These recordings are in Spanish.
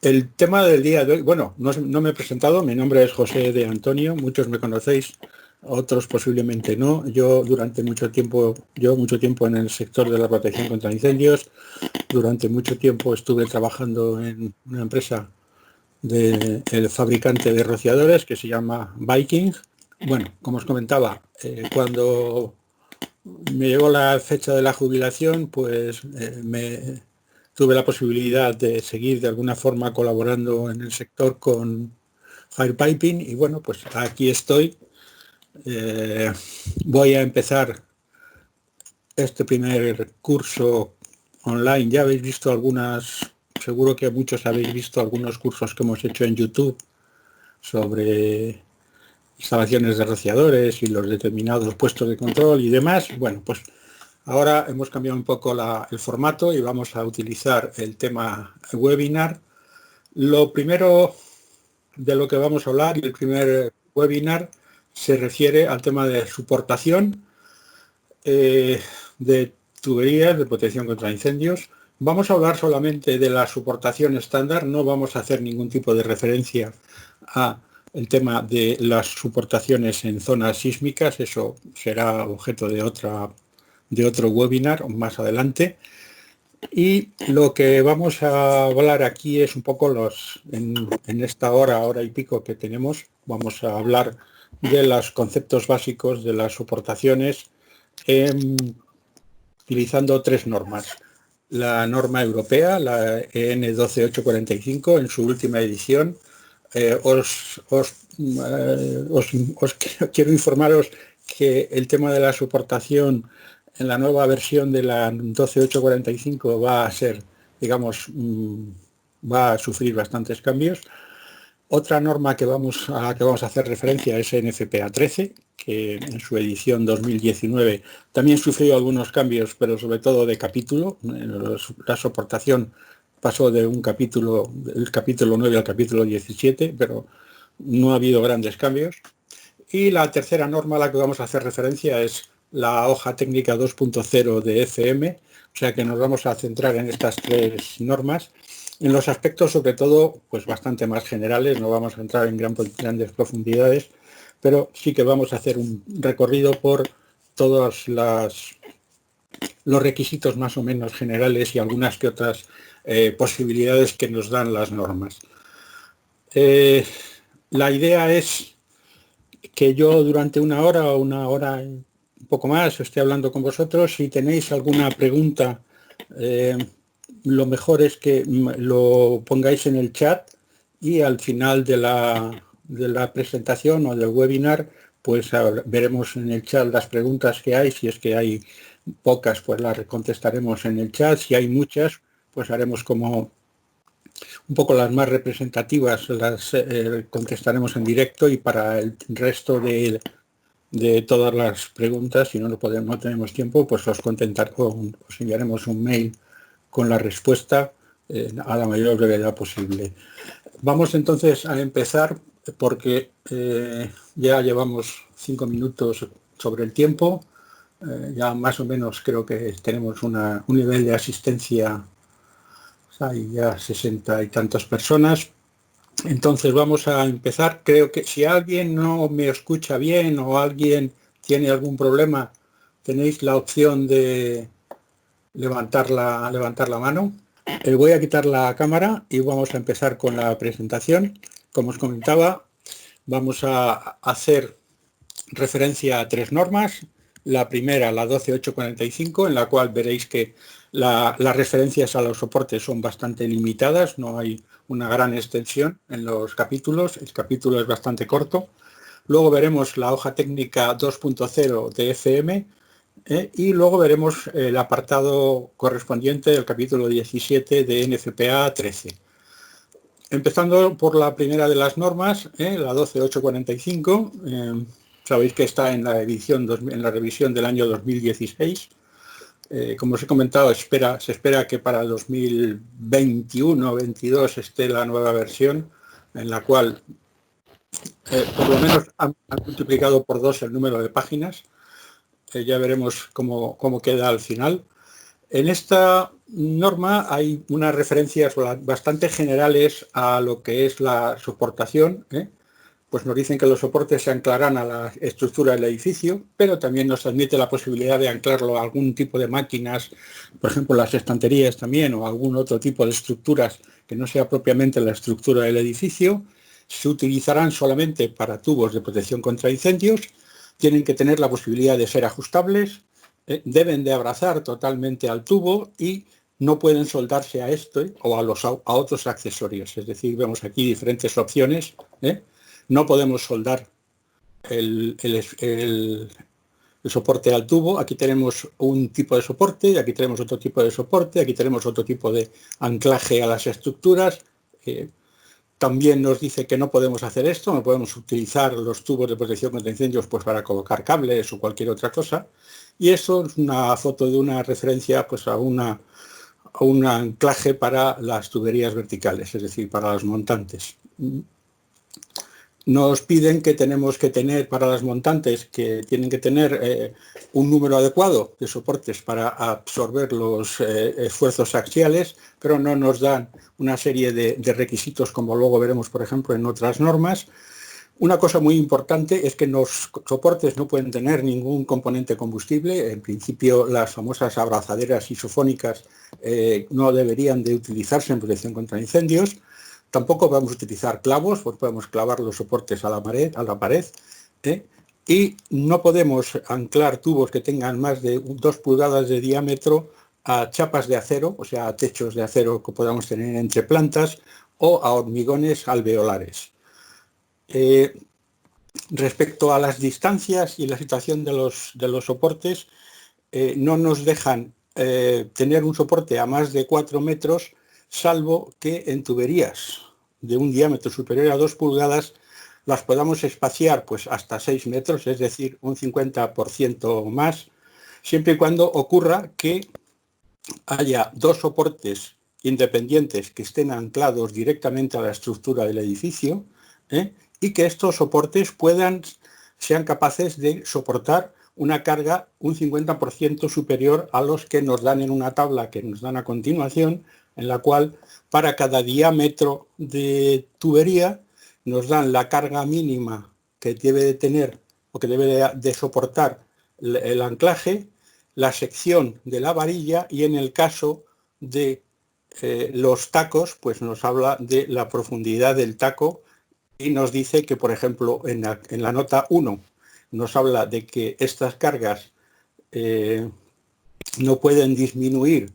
El tema del día de hoy, bueno, no me he presentado, mi nombre es José de Antonio, muchos me conocéis, otros posiblemente no. Yo llevo mucho tiempo en el sector de la protección contra incendios, durante mucho tiempo estuve trabajando en una empresa del fabricante de rociadores que se llama Viking. Bueno, como os comentaba, cuando me llegó la fecha de la jubilación, pues tuve la posibilidad de seguir de alguna forma colaborando en el sector con Firepiping y bueno, pues aquí estoy. Eh, Voy a empezar este primer curso online. Ya habéis visto seguro que muchos habéis visto algunos cursos que hemos hecho en YouTube sobre instalaciones de rociadores y los determinados puestos de control y demás. Bueno, pues ahora hemos cambiado un poco el formato y vamos a utilizar el tema webinar. Lo primero de lo que vamos a hablar, y el primer webinar, se refiere al tema de soportación de tuberías de protección contra incendios. Vamos a hablar solamente de la soportación estándar, no vamos a hacer ningún tipo de referencia a el tema de las soportaciones en zonas sísmicas, eso será objeto de otro webinar más adelante. Y lo que vamos a hablar aquí es un poco en esta hora y pico que tenemos, vamos a hablar de los conceptos básicos de las soportaciones utilizando tres normas. La norma europea, la EN 12845, en su última edición. Quiero informaros que el tema de la soportación en la nueva versión de la 12845 va a ser, digamos, va a sufrir bastantes cambios. Otra norma a la que vamos a hacer referencia es NFPA 13, que en su edición 2019 también sufrió algunos cambios, pero sobre todo de capítulo. La soportación pasó del capítulo 9 al capítulo 17, pero no ha habido grandes cambios. Y la tercera norma a la que vamos a hacer referencia es la hoja técnica 2.0 de FM, o sea que nos vamos a centrar en estas tres normas. En los aspectos, sobre todo, pues bastante más generales, no vamos a entrar en grandes profundidades, pero sí que vamos a hacer un recorrido por todos los requisitos más o menos generales y algunas que otras posibilidades que nos dan las normas. La idea es que yo durante una hora o una hora y un poco más esté hablando con vosotros. Si tenéis alguna pregunta, lo mejor es que lo pongáis en el chat y al final de la presentación o del webinar, pues veremos en el chat las preguntas que hay. Si es que hay pocas, pues las contestaremos en el chat. Si hay muchas, pues haremos como un poco las más representativas, las contestaremos en directo, y para el resto de todas las preguntas, si no tenemos tiempo, pues os enviaremos un mail con la respuesta a la mayor brevedad posible. Vamos entonces a empezar porque ya llevamos 5 minutos sobre el tiempo. Ya más o menos creo que tenemos un nivel de asistencia. Hay ya 60 y tantas personas. Entonces vamos a empezar. Creo que si alguien no me escucha bien o alguien tiene algún problema, tenéis la opción de levantar la mano. Voy a quitar la cámara y vamos a empezar con la presentación. Como os comentaba, vamos a hacer referencia a tres normas. La primera, la 12845, en la cual veréis que las referencias a los soportes son bastante limitadas, no hay una gran extensión en los capítulos, el capítulo es bastante corto. Luego veremos la hoja técnica 2.0 de FM y luego veremos el apartado correspondiente del capítulo 17 de NFPA 13. Empezando por la primera de las normas, la 12845, sabéis que está en la revisión del año 2016. Como os he comentado, se espera que para 2021 o 2022 esté la nueva versión, en la cual por lo menos han multiplicado por 2 el número de páginas. Ya veremos cómo queda al final. En esta norma hay unas referencias bastante generales a lo que es la soportación, pues nos dicen que los soportes se anclarán a la estructura del edificio, pero también nos admite la posibilidad de anclarlo a algún tipo de máquinas, por ejemplo las estanterías también, o algún otro tipo de estructuras que no sea propiamente la estructura del edificio. Se utilizarán solamente para tubos de protección contra incendios, tienen que tener la posibilidad de ser ajustables, deben de abrazar totalmente al tubo y no pueden soldarse a este o a otros accesorios. Es decir, vemos aquí diferentes opciones. No podemos soldar el soporte al tubo. Aquí tenemos un tipo de soporte, aquí tenemos otro tipo de soporte, aquí tenemos otro tipo de anclaje a las estructuras. También nos dice que no podemos hacer esto, no podemos utilizar los tubos de protección contra incendios pues para colocar cables o cualquier otra cosa. Y eso es una foto de una referencia pues a un anclaje para las tuberías verticales, es decir, para los montantes. Nos piden que tenemos que tener para las montantes, que tienen que tener un número adecuado de soportes para absorber los esfuerzos axiales, pero no nos dan una serie de requisitos como luego veremos, por ejemplo, en otras normas. Una cosa muy importante es que los soportes no pueden tener ningún componente combustible. En principio, las famosas abrazaderas isofónicas no deberían de utilizarse en protección contra incendios. Tampoco vamos a utilizar clavos, pues podemos clavar los soportes a la pared, y no podemos anclar tubos que tengan más de 2 pulgadas de diámetro a chapas de acero, o sea, a techos de acero que podamos tener entre plantas o a hormigones alveolares. Respecto a las distancias y la situación de los soportes, no nos dejan tener un soporte a más de 4 metros, salvo que en tuberías de un diámetro superior a 2 pulgadas las podamos espaciar pues hasta 6 metros, es decir, un 50% más, siempre y cuando ocurra que haya 2 soportes independientes que estén anclados directamente a la estructura del edificio, y que estos soportes sean capaces de soportar una carga un 50% superior a los que nos dan en una tabla que nos dan a continuación, en la cual para cada diámetro de tubería nos dan la carga mínima que debe de tener o que debe de soportar el anclaje, la sección de la varilla y en el caso de los tacos, pues nos habla de la profundidad del taco y nos dice que, por ejemplo, en la nota 1 nos habla de que estas cargas no pueden disminuir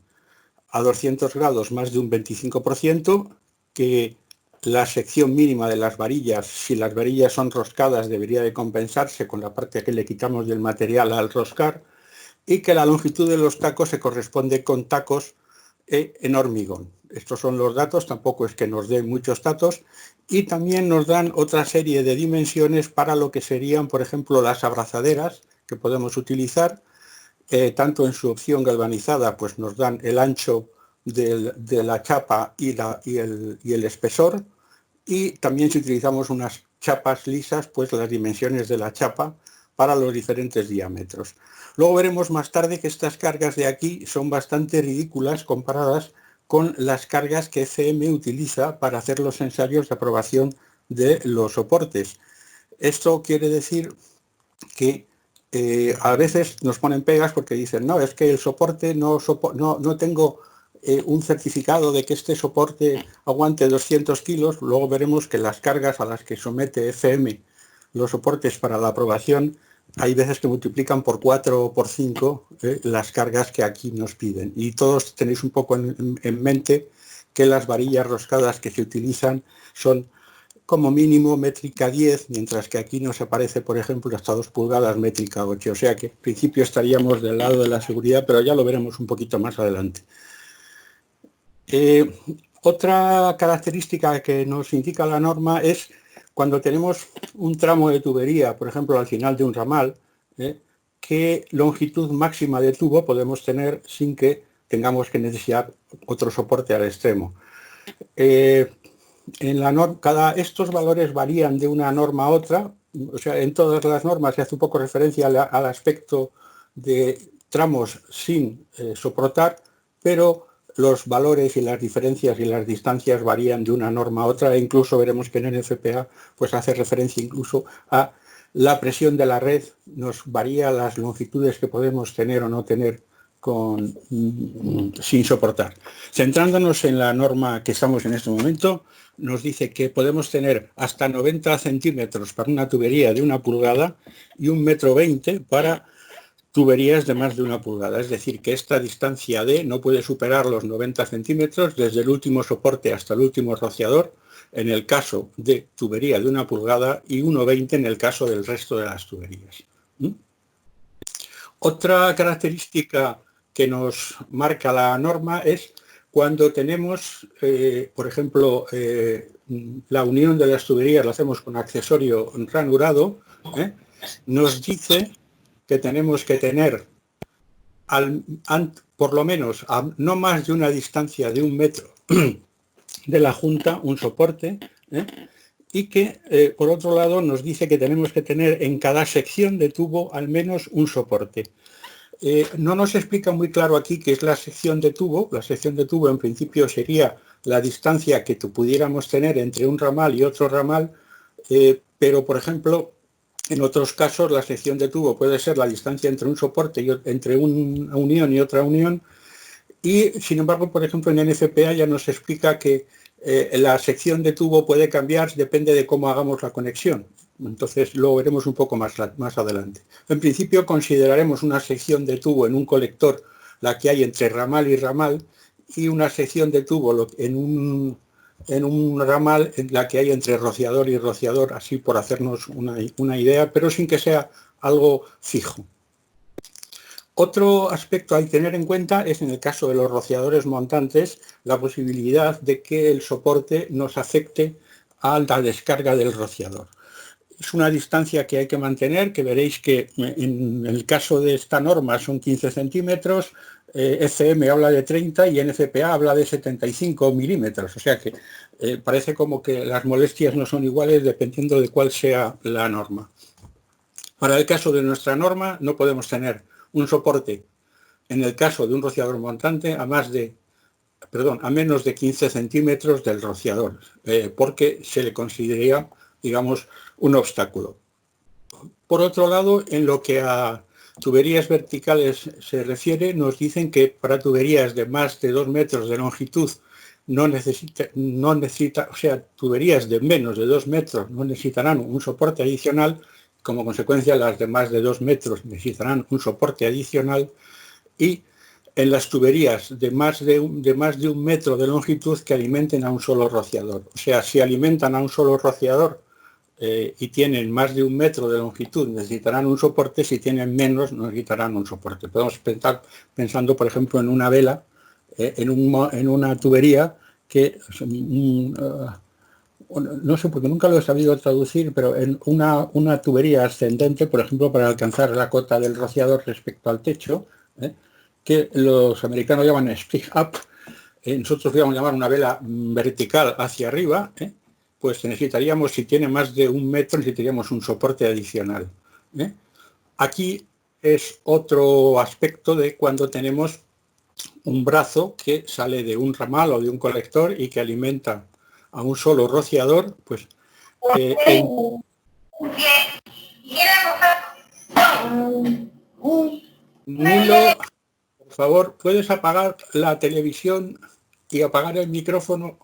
a 200 grados más de un 25%, que la sección mínima de las varillas, si las varillas son roscadas, debería de compensarse con la parte que le quitamos del material al roscar, y que la longitud de los tacos se corresponde con tacos en hormigón. Estos son los datos, tampoco es que nos den muchos datos, y también nos dan otra serie de dimensiones para lo que serían, por ejemplo, las abrazaderas que podemos utilizar, tanto en su opción galvanizada, pues nos dan el ancho de la chapa y el espesor, y también si utilizamos unas chapas lisas, pues las dimensiones de la chapa para los diferentes diámetros. Luego veremos más tarde que estas cargas de aquí son bastante ridículas comparadas con las cargas que ECM utiliza para hacer los ensayos de aprobación de los soportes. Esto quiere decir que a veces nos ponen pegas porque dicen, no, es que el soporte no tengo un certificado de que este soporte aguante 200 kilos. Luego veremos que las cargas a las que somete ECM los soportes para la aprobación, hay veces que multiplican por 4 o por 5 las cargas que aquí nos piden. Y todos tenéis un poco en mente que las varillas roscadas que se utilizan son como mínimo métrica 10, mientras que aquí nos aparece, por ejemplo, hasta 2 pulgadas métrica 8. O sea que en principio estaríamos del lado de la seguridad, pero ya lo veremos un poquito más adelante. Otra característica que nos indica la norma es cuando tenemos un tramo de tubería, por ejemplo, al final de un ramal, qué longitud máxima de tubo podemos tener sin que tengamos que necesitar otro soporte al extremo. En la norma, estos valores varían de una norma a otra, o sea, en todas las normas se hace un poco referencia al aspecto de tramos sin soportar, pero los valores y las diferencias y las distancias varían de una norma a otra, e incluso veremos que en NFPA pues hace referencia incluso a la presión de la red, nos varía las longitudes que podemos tener o no tener sin soportar. Centrándonos en la norma que estamos en este momento, nos dice que podemos tener hasta 90 centímetros para una tubería de 1 pulgada y 1,20 m para tuberías de más de 1 pulgada. Es decir, que esta distancia D no puede superar los 90 centímetros desde el último soporte hasta el último rociador, en el caso de tubería de 1 pulgada, y 1,20 en el caso del resto de las tuberías. Otra característica que nos marca la norma es cuando tenemos, por ejemplo, la unión de las tuberías la hacemos con accesorio ranurado, nos dice que tenemos que tener por lo menos a no más de una distancia de 1 metro de la junta un soporte, y que por otro lado nos dice que tenemos que tener en cada sección de tubo al menos un soporte. No nos explica muy claro aquí qué es la sección de tubo. La sección de tubo en principio sería la distancia que pudiéramos tener entre un ramal y otro ramal, pero por ejemplo en otros casos la sección de tubo puede ser la distancia entre un soporte y entre una unión y otra unión, y sin embargo, por ejemplo, en NFPA ya nos explica que la sección de tubo puede cambiar, depende de cómo hagamos la conexión. Entonces lo veremos un poco más adelante. En principio consideraremos una sección de tubo en un colector, la que hay entre ramal y ramal, y una sección de tubo en un ramal en la que hay entre rociador y rociador, así por hacernos una idea, pero sin que sea algo fijo. Otro aspecto a tener en cuenta es, en el caso de los rociadores montantes, la posibilidad de que el soporte nos afecte a la descarga del rociador. Es una distancia que hay que mantener, que veréis que en el caso de esta norma son 15 centímetros, ECM habla de 30 y NFPA habla de 75 milímetros, o sea que parece como que las molestias no son iguales dependiendo de cuál sea la norma. Para el caso de nuestra norma no podemos tener un soporte, en el caso de un rociador montante, a menos de 15 centímetros del rociador, porque se le consideraría, digamos, un obstáculo. Por otro lado, en lo que a tuberías verticales se refiere, nos dicen que para tuberías de más de 2 metros de longitud o sea, tuberías de menos de 2 metros no necesitarán un soporte adicional. Como consecuencia, las de más de 2 metros necesitarán un soporte adicional, y en las tuberías de más de 1 metro de longitud que alimenten a un solo rociador. O sea, si alimentan a un solo rociador y tienen más de 1 metro de longitud, necesitarán un soporte. Si tienen menos, no necesitarán un soporte. Podemos estar pensando, por ejemplo, en una vela, en una tubería que... no sé, porque nunca lo he sabido traducir, pero en una tubería ascendente, por ejemplo, para alcanzar la cota del rociador respecto al techo, que los americanos llaman split up, nosotros podríamos llamar una vela vertical hacia arriba, pues necesitaríamos, si tiene más de 1 metro, necesitaríamos un soporte adicional. Aquí es otro aspecto de cuando tenemos un brazo que sale de un ramal o de un colector y que alimenta a un solo rociador, pues Nilo, por favor, ¿puedes apagar la televisión y apagar el micrófono?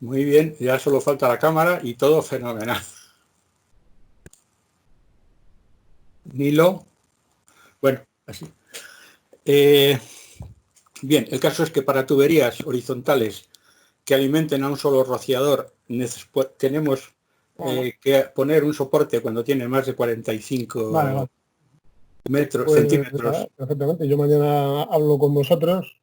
Muy bien, ya solo falta la cámara y todo fenomenal. Nilo, bueno, así. Bien, el caso es que para tuberías horizontales que alimenten a un solo rociador tenemos que poner un soporte cuando tiene más de 45 metros, centímetros. Perfectamente, yo mañana hablo con vosotros.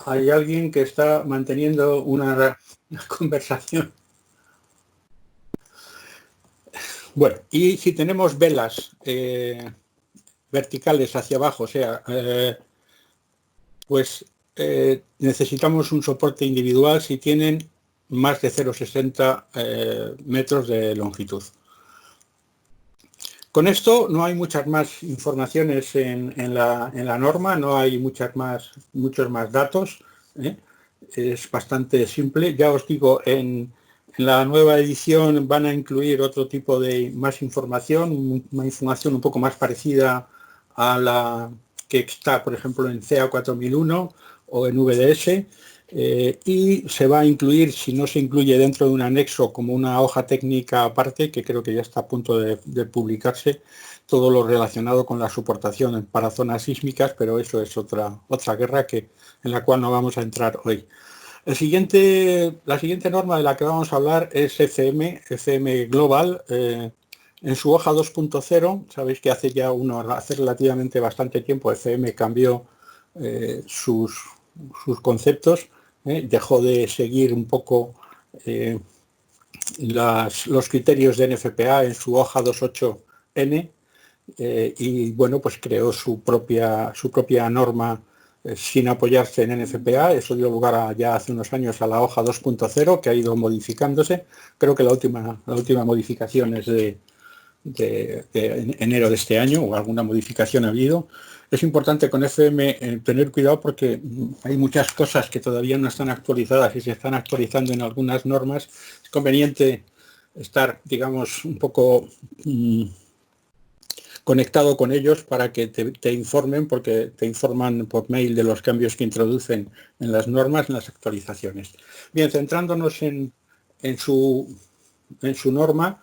Hay alguien que está manteniendo una conversación. Bueno, y si tenemos velas verticales hacia abajo, o sea, pues necesitamos un soporte individual si tienen más de 0,60 metros de longitud. Con esto no hay muchas más informaciones en la norma, no hay muchos más datos, ¿eh? Es bastante simple. Ya os digo, en la nueva edición van a incluir otro tipo de más información, una información un poco más parecida a la que está, por ejemplo, en CA 4001 o en VDS. Y se va a incluir, si no se incluye dentro de un anexo como una hoja técnica aparte, que creo que ya está a punto de publicarse, todo lo relacionado con la soportación para zonas sísmicas, pero eso es otra guerra en la cual no vamos a entrar hoy. La siguiente norma de la que vamos a hablar es FM Global. En su hoja 2.0, sabéis que hace relativamente bastante tiempo FM cambió sus conceptos, dejó de seguir un poco los criterios de NFPA en su hoja 2.8N y bueno, pues creó su propia norma sin apoyarse en NFPA. Eso dio lugar ya hace unos años a la hoja 2.0, que ha ido modificándose. Creo que la última modificación es de enero de este año, o alguna modificación ha habido. Es importante con FM tener cuidado porque hay muchas cosas que todavía no están actualizadas y se están actualizando en algunas normas. Es conveniente estar, digamos, un poco conectado con ellos para que te informen, porque te informan por mail de los cambios que introducen en las normas, en las actualizaciones. Bien, centrándonos en su norma,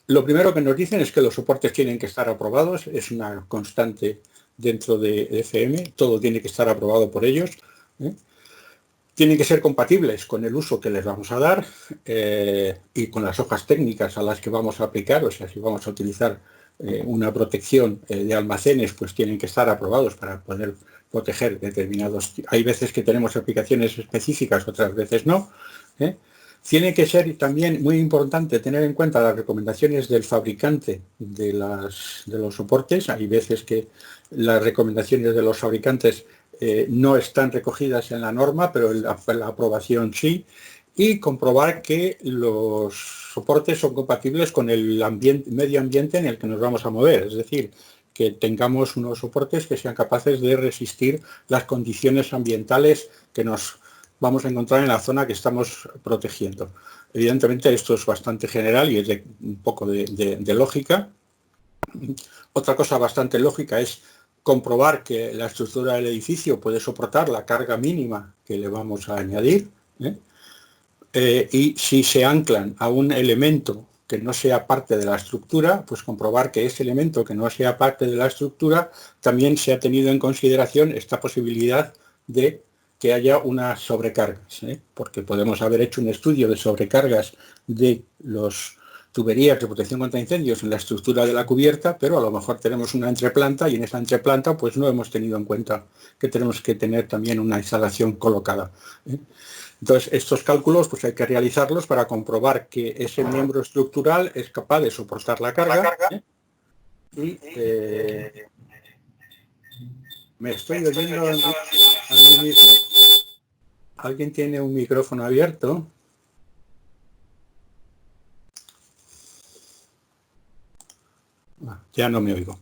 lo primero que nos dicen es que los soportes tienen que estar aprobados, es una constante dentro de FM, todo tiene que estar aprobado por ellos. Tienen que ser compatibles con el uso que les vamos a dar y con las hojas técnicas a las que vamos a aplicar, o sea, si vamos a utilizar una protección de almacenes, pues tienen que estar aprobados para poder proteger determinados. Hay veces que tenemos aplicaciones específicas, otras veces no. Tiene que ser también muy importante tener en cuenta las recomendaciones del fabricante de los soportes. Hay veces que las recomendaciones de los fabricantes no están recogidas en la norma, pero la aprobación sí. Y comprobar que los soportes son compatibles con el medio ambiente en el que nos vamos a mover. Es decir, que tengamos unos soportes que sean capaces de resistir las condiciones ambientales que nos vamos a encontrar en la zona que estamos protegiendo. Evidentemente esto es bastante general y es un poco de lógica. Otra cosa bastante lógica es comprobar que la estructura del edificio puede soportar la carga mínima que le vamos a añadir. Y si se anclan a un elemento que no sea parte de la estructura, pues comprobar que ese elemento que no sea parte de la estructura también se ha tenido en consideración esta posibilidad de que haya unas sobrecargas, porque podemos haber hecho un estudio de sobrecargas de los tuberías de protección contra incendios en la estructura de la cubierta, pero a lo mejor tenemos una entreplanta y en esa entreplanta pues no hemos tenido en cuenta que tenemos que tener también una instalación colocada. Entonces, estos cálculos pues hay que realizarlos para comprobar que ese miembro estructural es capaz de soportar la carga. Y me estoy oyendo a mí mismo. ¿Alguien tiene un micrófono abierto? Ya no me oigo.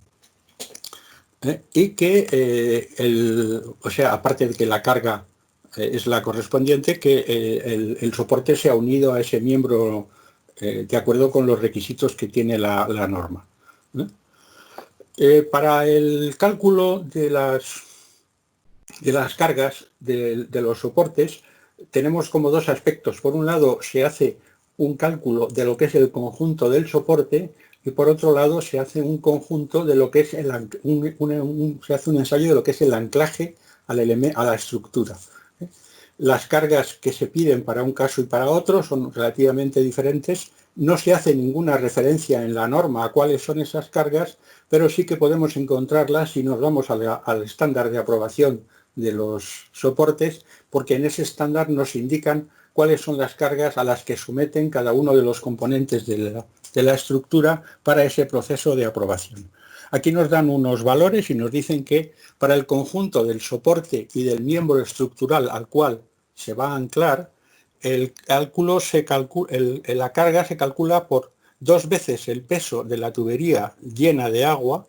Y que, o sea, aparte de que la carga es la correspondiente, que el soporte sea unido a ese miembro de acuerdo con los requisitos que tiene la norma. Para el cálculo de las cargas de los soportes tenemos como dos aspectos. Por un lado se hace un cálculo de lo que es el conjunto del soporte y por otro lado se hace un conjunto de lo que es se hace un ensayo de lo que es el anclaje a la estructura. Las cargas que se piden para un caso y para otro son relativamente diferentes. No se hace ninguna referencia en la norma a cuáles son esas cargas, pero sí que podemos encontrarlas si nos vamos al estándar de aprobación de los soportes, porque en ese estándar nos indican cuáles son las cargas a las que someten cada uno de los componentes de la estructura para ese proceso de aprobación. Aquí nos dan unos valores y nos dicen que para el conjunto del soporte y del miembro estructural al cual se va a anclar, la carga se calcula por 2 veces el peso de la tubería llena de agua,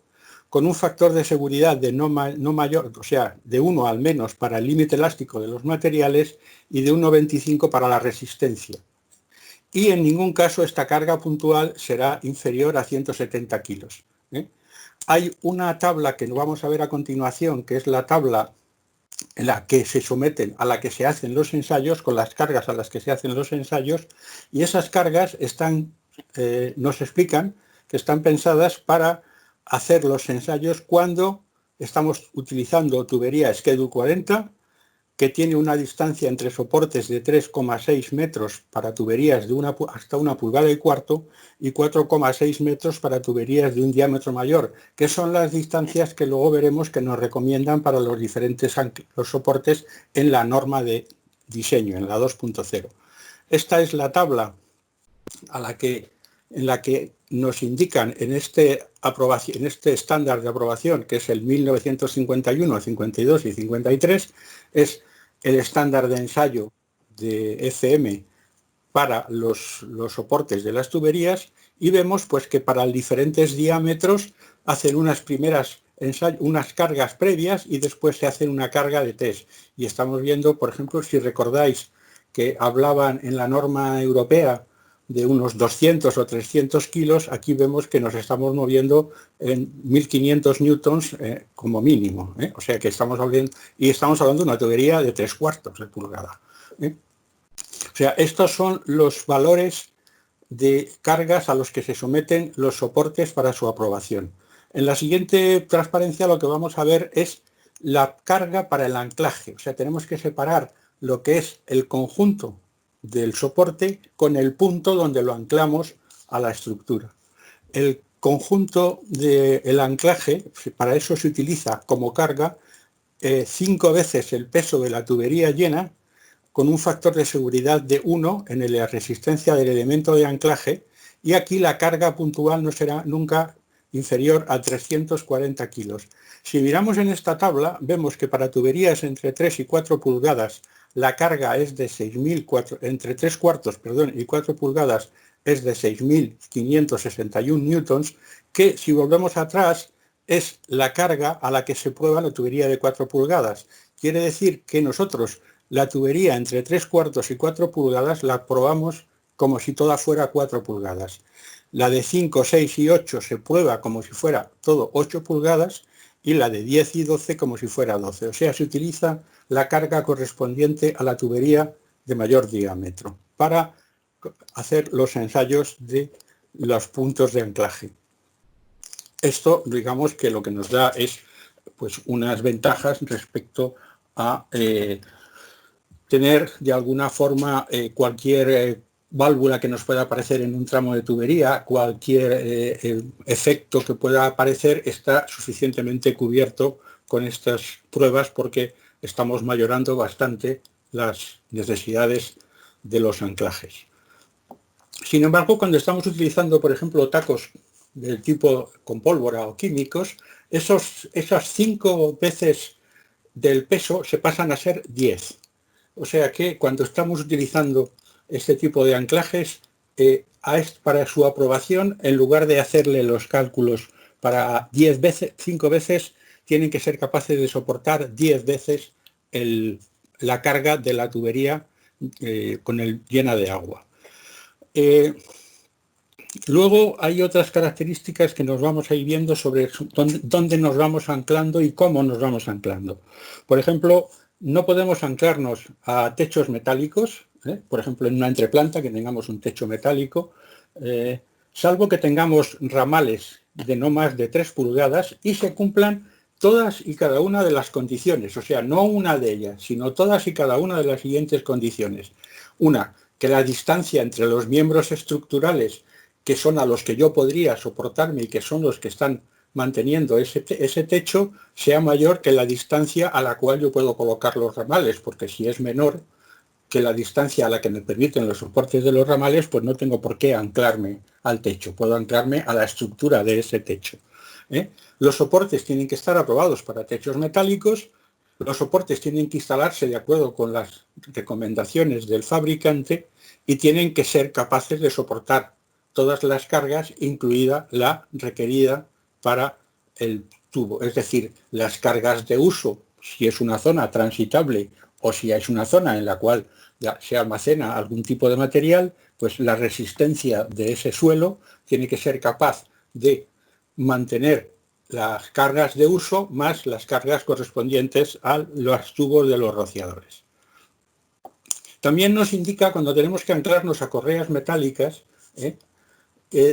con un factor de seguridad de no mayor, o sea, de 1 al menos para el límite elástico de los materiales y de 1,25 para la resistencia. Y en ningún caso esta carga puntual será inferior a 170 kilos. Hay una tabla que vamos a ver a continuación, que es la tabla en la que se someten, a la que se hacen los ensayos, con las cargas a las que se hacen los ensayos, y esas cargas nos explican que están pensadas para hacer los ensayos cuando estamos utilizando tubería Schedule 40, que tiene una distancia entre soportes de 3,6 metros para tuberías de hasta 1,25 pulgadas y 4,6 metros para tuberías de un diámetro mayor, que son las distancias que luego veremos que nos recomiendan para los diferentes los soportes en la norma de diseño, en la 2.0. Esta es la tabla en la que nos indican en este estándar de aprobación, que es el 1951, 52 y 53, es el estándar de ensayo de ECM para los soportes de las tuberías, y vemos pues que para diferentes diámetros hacen unas cargas previas y después se hacen una carga de test. Y estamos viendo, por ejemplo, si recordáis que hablaban en la norma europea de unos 200 o 300 kilos, aquí vemos que nos estamos moviendo en 1500 newtons como mínimo. O sea que estamos hablando de una tubería de 3/4 de pulgada. O sea, estos son los valores de cargas a los que se someten los soportes para su aprobación. En la siguiente transparencia lo que vamos a ver es la carga para el anclaje. O sea, tenemos que separar lo que es el conjunto del soporte con el punto donde lo anclamos a la estructura. El conjunto del anclaje, para eso se utiliza como carga 5 veces el peso de la tubería llena, con un factor de seguridad de 1 en la resistencia del elemento de anclaje, y aquí la carga puntual no será nunca inferior a 340 kilos. Si miramos en esta tabla, vemos que para tuberías entre 3 y 4 pulgadas la carga es de 6.000, entre 3/4 y 4 pulgadas es de 6.561 newtons, que si volvemos atrás es la carga a la que se prueba la tubería de 4 pulgadas. Quiere decir que nosotros la tubería entre 3/4 y 4 pulgadas la probamos como si toda fuera 4 pulgadas. La de 5, 6 y 8 se prueba como si fuera todo 8 pulgadas y la de 10 y 12 como si fuera 12. O sea, se utiliza la carga correspondiente a la tubería de mayor diámetro para hacer los ensayos de los puntos de anclaje. Esto, digamos que lo que nos da es pues unas ventajas respecto a tener de alguna forma cualquier válvula que nos pueda aparecer en un tramo de tubería, cualquier efecto que pueda aparecer está suficientemente cubierto con estas pruebas, porque estamos mayorando bastante las necesidades de los anclajes. Sin embargo, cuando estamos utilizando, por ejemplo, tacos del tipo con pólvora o químicos, esas 5 veces del peso se pasan a ser 10. O sea que cuando estamos utilizando este tipo de anclajes, para su aprobación, en lugar de hacerle los cálculos para 5 veces, tienen que ser capaces de soportar 10 veces la carga de la tubería llena de agua. Luego hay otras características que nos vamos a ir viendo sobre dónde nos vamos anclando y cómo nos vamos anclando. Por ejemplo, no podemos anclarnos a techos metálicos, por ejemplo, en una entreplanta que tengamos un techo metálico, salvo que tengamos ramales de no más de 3 pulgadas y se cumplan todas y cada una de las condiciones, o sea, no una de ellas, sino todas y cada una de las siguientes condiciones. Una, que la distancia entre los miembros estructurales, que son a los que yo podría soportarme y que son los que están manteniendo ese techo, sea mayor que la distancia a la cual yo puedo colocar los ramales, porque si es menor que la distancia a la que me permiten los soportes de los ramales, pues no tengo por qué anclarme al techo, puedo anclarme a la estructura de ese techo. Los soportes tienen que estar aprobados para techos metálicos, los soportes tienen que instalarse de acuerdo con las recomendaciones del fabricante y tienen que ser capaces de soportar todas las cargas, incluida la requerida para el tubo. Es decir, las cargas de uso, si es una zona transitable o si es una zona en la cual ya se almacena algún tipo de material, pues la resistencia de ese suelo tiene que ser capaz de mantener las cargas de uso más las cargas correspondientes a los tubos de los rociadores. También nos indica cuando tenemos que anclarnos a correas metálicas,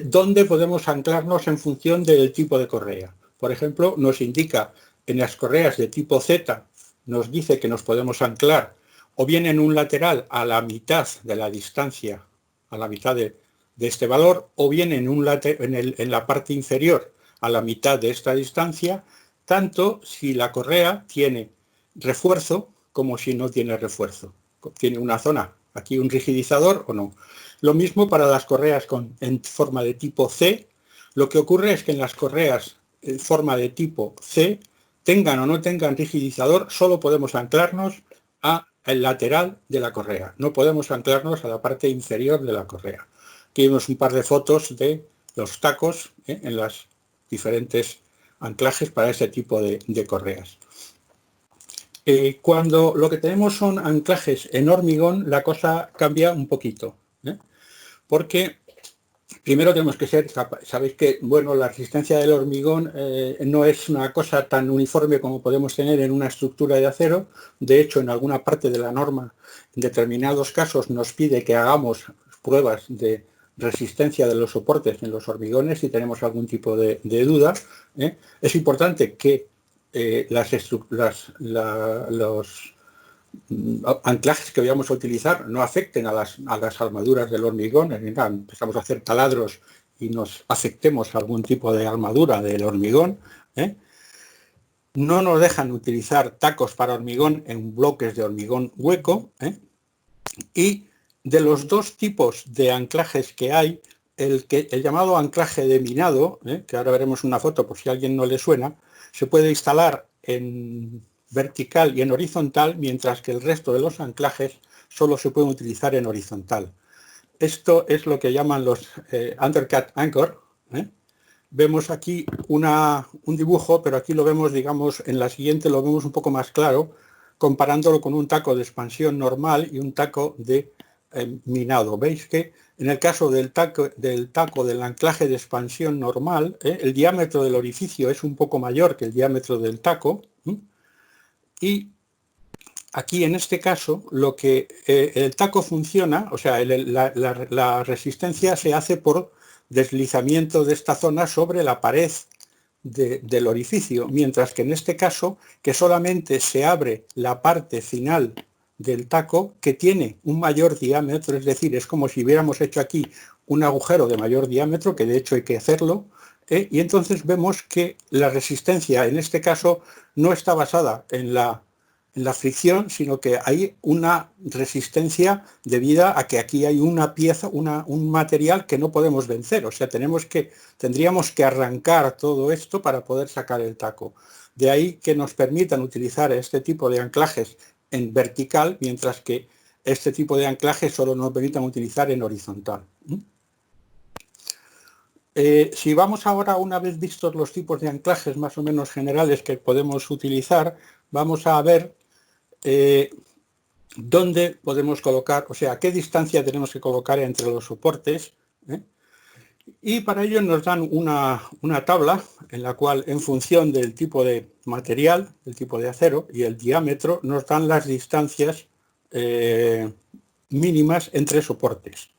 dónde podemos anclarnos en función del tipo de correa. Por ejemplo, nos indica en las correas de tipo Z, nos dice que nos podemos anclar o bien en un lateral a la mitad de la distancia, a la mitad de este valor, o bien en la parte inferior a la mitad de esta distancia, tanto si la correa tiene refuerzo como si no tiene refuerzo. Tiene una zona, aquí un rigidizador o no. Lo mismo para las correas en forma de tipo C. Lo que ocurre es que en las correas en forma de tipo C, tengan o no tengan rigidizador, solo podemos anclarnos al lateral de la correa. No podemos anclarnos a la parte inferior de la correa. Aquí vemos un par de fotos de los tacos en las diferentes anclajes para ese tipo de correas. Cuando lo que tenemos son anclajes en hormigón, la cosa cambia un poquito, porque primero tenemos que ser capaces. Sabéis que bueno, la resistencia del hormigón no es una cosa tan uniforme como podemos tener en una estructura de acero. De hecho, en alguna parte de la norma, en determinados casos, nos pide que hagamos pruebas de resistencia de los soportes en los hormigones si tenemos algún tipo de duda. Es importante que los anclajes que vayamos a utilizar no afecten a las armaduras del hormigón. Empezamos a hacer taladros y nos afectemos a algún tipo de armadura del hormigón. No nos dejan utilizar tacos para hormigón en bloques de hormigón hueco. Y de los dos tipos de anclajes que hay, el llamado anclaje de minado, que ahora veremos una foto por si a alguien no le suena, se puede instalar en vertical y en horizontal, mientras que el resto de los anclajes solo se pueden utilizar en horizontal. Esto es lo que llaman los undercut anchor. Vemos aquí un dibujo, pero aquí lo vemos, digamos, en la siguiente lo vemos un poco más claro, comparándolo con un taco de expansión normal y un taco de minado. Veis que en el caso del taco del anclaje de expansión normal, el diámetro del orificio es un poco mayor que el diámetro del taco, y aquí en este caso lo que el taco funciona, o sea, la resistencia se hace por deslizamiento de esta zona sobre la pared del orificio, mientras que en este caso que solamente se abre la parte final del taco que tiene un mayor diámetro, es decir, es como si hubiéramos hecho aquí un agujero de mayor diámetro, que de hecho hay que hacerlo, y entonces vemos que la resistencia en este caso no está basada en la fricción, sino que hay una resistencia debida a que aquí hay una pieza, un material que no podemos vencer. O sea, tendríamos que arrancar todo esto para poder sacar el taco. De ahí que nos permitan utilizar este tipo de anclajes en vertical, mientras que este tipo de anclajes solo nos permitan utilizar en horizontal. Si vamos ahora, una vez vistos los tipos de anclajes más o menos generales que podemos utilizar, vamos a ver dónde podemos colocar, o sea, qué distancia tenemos que colocar entre los soportes. Y para ello nos dan una tabla en la cual, en función del tipo de material, el tipo de acero y el diámetro, nos dan las distancias mínimas entre soportes,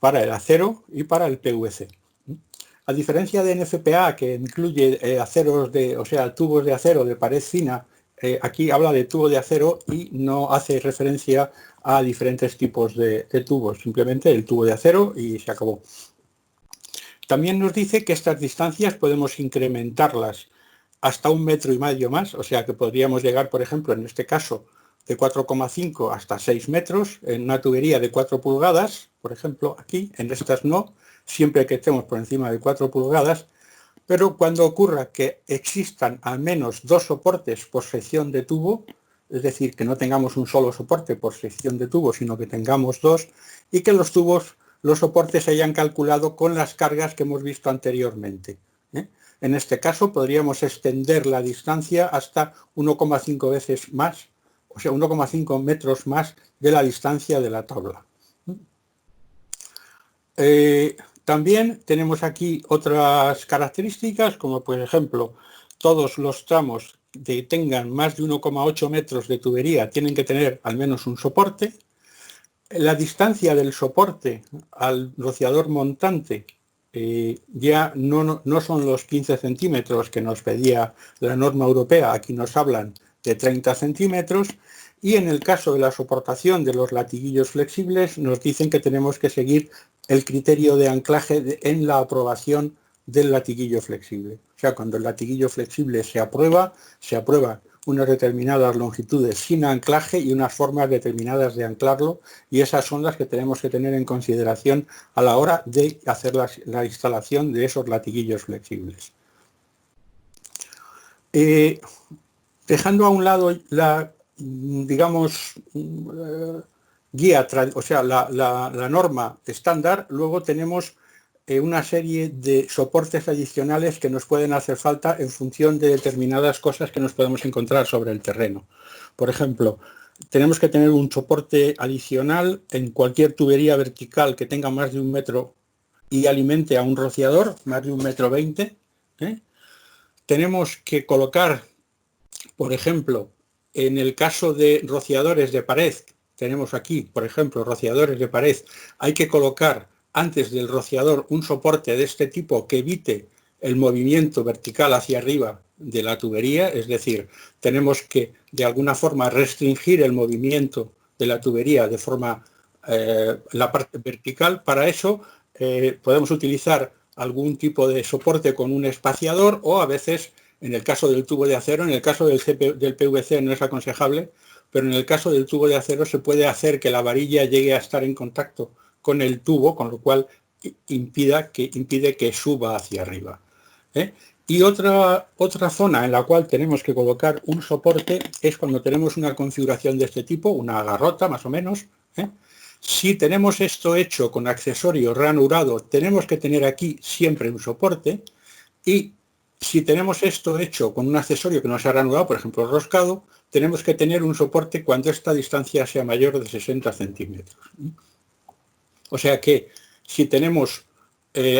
para el acero y para el PVC. A diferencia de NFPA, que incluye tubos de acero de pared fina, aquí habla de tubo de acero y no hace referencia a diferentes tipos de tubos, simplemente el tubo de acero y se acabó. También nos dice que estas distancias podemos incrementarlas hasta 1,5 metros más, o sea que podríamos llegar, por ejemplo, en este caso, de 4,5 hasta 6 metros, en una tubería de 4 pulgadas, por ejemplo, aquí, en estas no, siempre que estemos por encima de 4 pulgadas, pero cuando ocurra que existan al menos 2 soportes por sección de tubo, es decir, que no tengamos un solo soporte por sección de tubo, sino que tengamos 2, y que los tubos los soportes se hayan calculado con las cargas que hemos visto anteriormente. En este caso podríamos extender la distancia hasta 1,5 veces más, o sea, 1,5 metros más de la distancia de la tabla. También tenemos aquí otras características, como por ejemplo, todos los tramos que tengan más de 1,8 metros de tubería tienen que tener al menos un soporte. La distancia del soporte al rociador montante ya no son los 15 centímetros que nos pedía la norma europea, aquí nos hablan de 30 centímetros, y en el caso de la soportación de los latiguillos flexibles nos dicen que tenemos que seguir el criterio de anclaje en la aprobación del latiguillo flexible. O sea, cuando el latiguillo flexible se aprueba unas determinadas longitudes sin anclaje y unas formas determinadas de anclarlo, y esas son las que tenemos que tener en consideración a la hora de hacer la instalación de esos latiguillos flexibles. Dejando a un lado la, digamos, guía, o sea, la norma estándar, luego tenemos una serie de soportes adicionales que nos pueden hacer falta en función de determinadas cosas que nos podemos encontrar sobre el terreno. Por ejemplo, tenemos que tener un soporte adicional en cualquier tubería vertical que tenga más de 1 metro y alimente a un rociador, más de 1,20 m. Tenemos que colocar, por ejemplo, en el caso de rociadores de pared, tenemos aquí, por ejemplo, rociadores de pared, hay que colocar antes del rociador un soporte de este tipo que evite el movimiento vertical hacia arriba de la tubería, es decir, tenemos que de alguna forma restringir el movimiento de la tubería de forma la parte vertical. Para eso podemos utilizar algún tipo de soporte con un espaciador, o a veces, en el caso del tubo de acero, en el caso del PVC no es aconsejable, pero en el caso del tubo de acero se puede hacer que la varilla llegue a estar en contacto con el tubo, con lo cual impide que suba hacia arriba. Y otra zona en la cual tenemos que colocar un soporte es cuando tenemos una configuración de este tipo, una garrota más o menos. Si tenemos esto hecho con accesorio ranurado, tenemos que tener aquí siempre un soporte, y si tenemos esto hecho con un accesorio que no sea ranurado, por ejemplo roscado, tenemos que tener un soporte cuando esta distancia sea mayor de 60 centímetros. O sea que si tenemos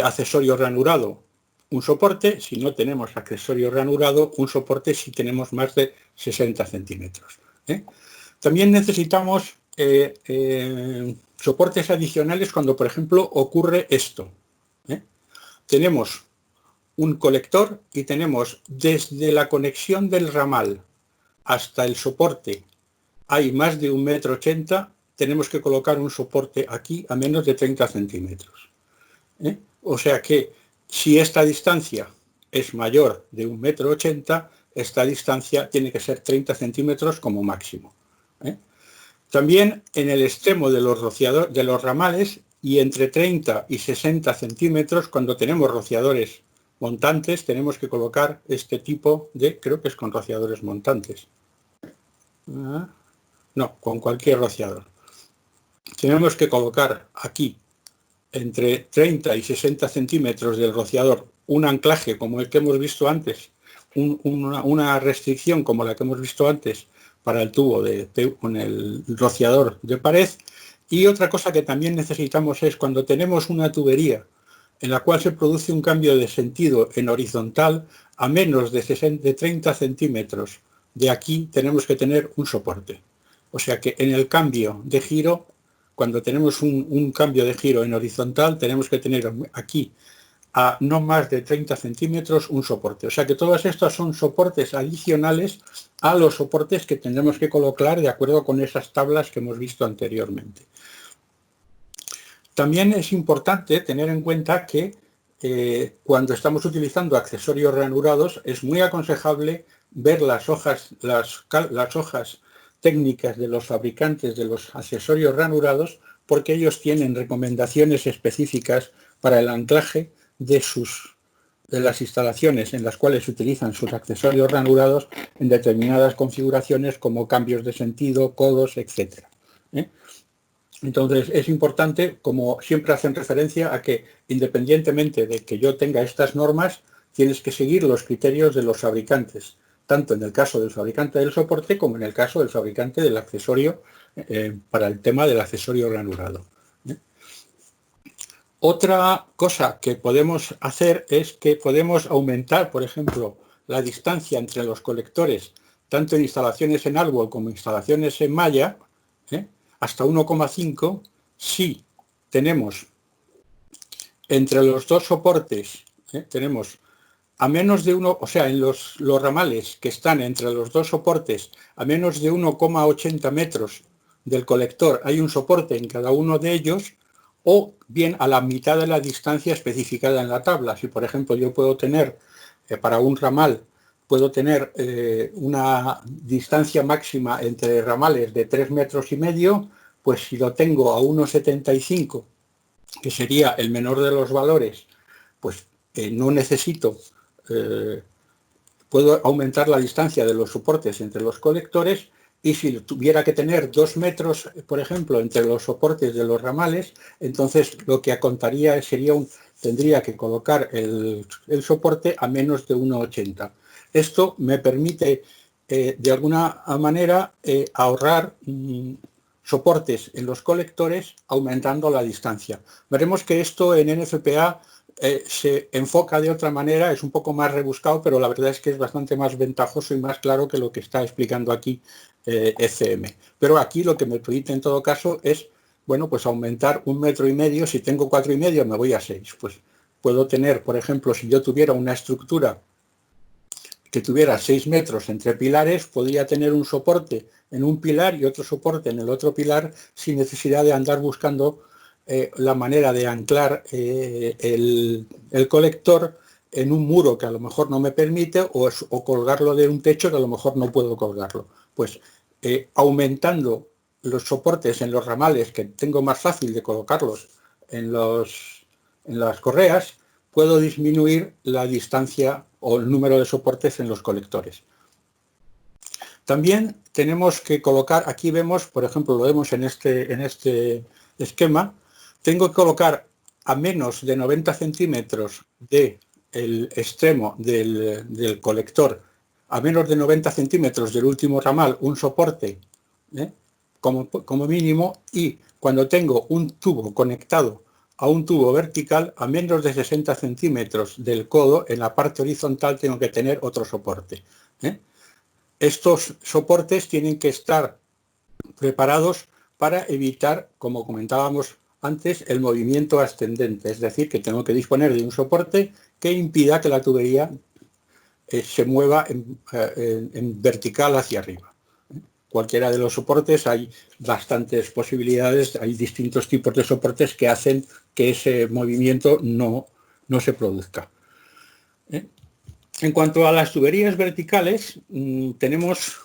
accesorio ranurado, un soporte; si no tenemos accesorio ranurado, un soporte si tenemos más de 60 centímetros. También necesitamos soportes adicionales cuando, por ejemplo, ocurre esto. Tenemos un colector y tenemos desde la conexión del ramal hasta el soporte hay más de 1,80 m, tenemos que colocar un soporte aquí a menos de 30 centímetros. O sea que si esta distancia es mayor de 1,80 m, esta distancia tiene que ser 30 centímetros como máximo. También en el extremo de los ramales, y entre 30 y 60 centímetros, cuando tenemos rociadores montantes, tenemos que colocar este tipo de, creo que es con rociadores montantes. No, con cualquier rociador. Tenemos que colocar aquí, entre 30 y 60 centímetros del rociador, un anclaje como el que hemos visto antes, una restricción como la que hemos visto antes para el tubo con el rociador de pared. Y otra cosa que también necesitamos es cuando tenemos una tubería en la cual se produce un cambio de sentido en horizontal a menos de 30 centímetros de aquí, tenemos que tener un soporte. O sea que en el cambio de giro, cuando tenemos un cambio de giro en horizontal, tenemos que tener aquí a no más de 30 centímetros un soporte. O sea que todas estas son soportes adicionales a los soportes que tendremos que colocar de acuerdo con esas tablas que hemos visto anteriormente. También es importante tener en cuenta que cuando estamos utilizando accesorios ranurados es muy aconsejable ver las hojas técnicas de los fabricantes de los accesorios ranurados, porque ellos tienen recomendaciones específicas para el anclaje de las instalaciones en las cuales se utilizan sus accesorios ranurados en determinadas configuraciones como cambios de sentido, codos, etc. Entonces es importante, como siempre hacen referencia, a que independientemente de que yo tenga estas normas, tienes que seguir los criterios de los fabricantes, tanto en el caso del fabricante del soporte como en el caso del fabricante del accesorio para el tema del accesorio ranurado. Otra cosa que podemos hacer es que podemos aumentar, por ejemplo, la distancia entre los colectores, tanto en instalaciones en árbol como instalaciones en malla, hasta 1,5 si tenemos entre los dos soportes, tenemos a menos de uno, o sea, en los ramales que están entre los dos soportes a menos de 1,80 metros del colector hay un soporte en cada uno de ellos, o bien a la mitad de la distancia especificada en la tabla. Si, por ejemplo, yo puedo tener, para un ramal, puedo tener una distancia máxima entre ramales de 3,5 metros, pues si lo tengo a 1,75, que sería el menor de los valores, pues no necesito, puedo aumentar la distancia de los soportes entre los colectores, y si tuviera que tener 2 metros, por ejemplo, entre los soportes de los ramales, entonces lo que contaría sería tendría que colocar el soporte a menos de 1,80. Esto me permite, de alguna manera, ahorrar soportes en los colectores aumentando la distancia. Veremos que esto en NFPA se enfoca de otra manera, es un poco más rebuscado, pero la verdad es que es bastante más ventajoso y más claro que lo que está explicando aquí ECM. Pero aquí lo que me permite en todo caso es, bueno, pues aumentar 1,5 metros. Si tengo 4,5 me voy a 6. Pues puedo tener, por ejemplo, si yo tuviera una estructura que tuviera 6 metros entre pilares, podría tener un soporte en un pilar y otro soporte en el otro pilar sin necesidad de andar buscando la manera de anclar el colector en un muro que a lo mejor no me permite, o colgarlo de un techo que a lo mejor no puedo colgarlo. Pues aumentando los soportes en los ramales, que tengo más fácil de colocarlos en las correas, puedo disminuir la distancia o el número de soportes en los colectores. También tenemos que colocar, aquí vemos, por ejemplo, lo vemos en este esquema, tengo que colocar a menos de 90 centímetros del extremo del colector, a menos de 90 centímetros del último ramal, un soporte como mínimo, y cuando tengo un tubo conectado a un tubo vertical, a menos de 60 centímetros del codo, en la parte horizontal tengo que tener otro soporte. Estos soportes tienen que estar preparados para evitar, como comentábamos antes, el movimiento ascendente, es decir, que tengo que disponer de un soporte que impida que la tubería se mueva en vertical hacia arriba. Cualquiera de los soportes, hay bastantes posibilidades, hay distintos tipos de soportes que hacen que ese movimiento no se produzca. En cuanto a las tuberías verticales, tenemos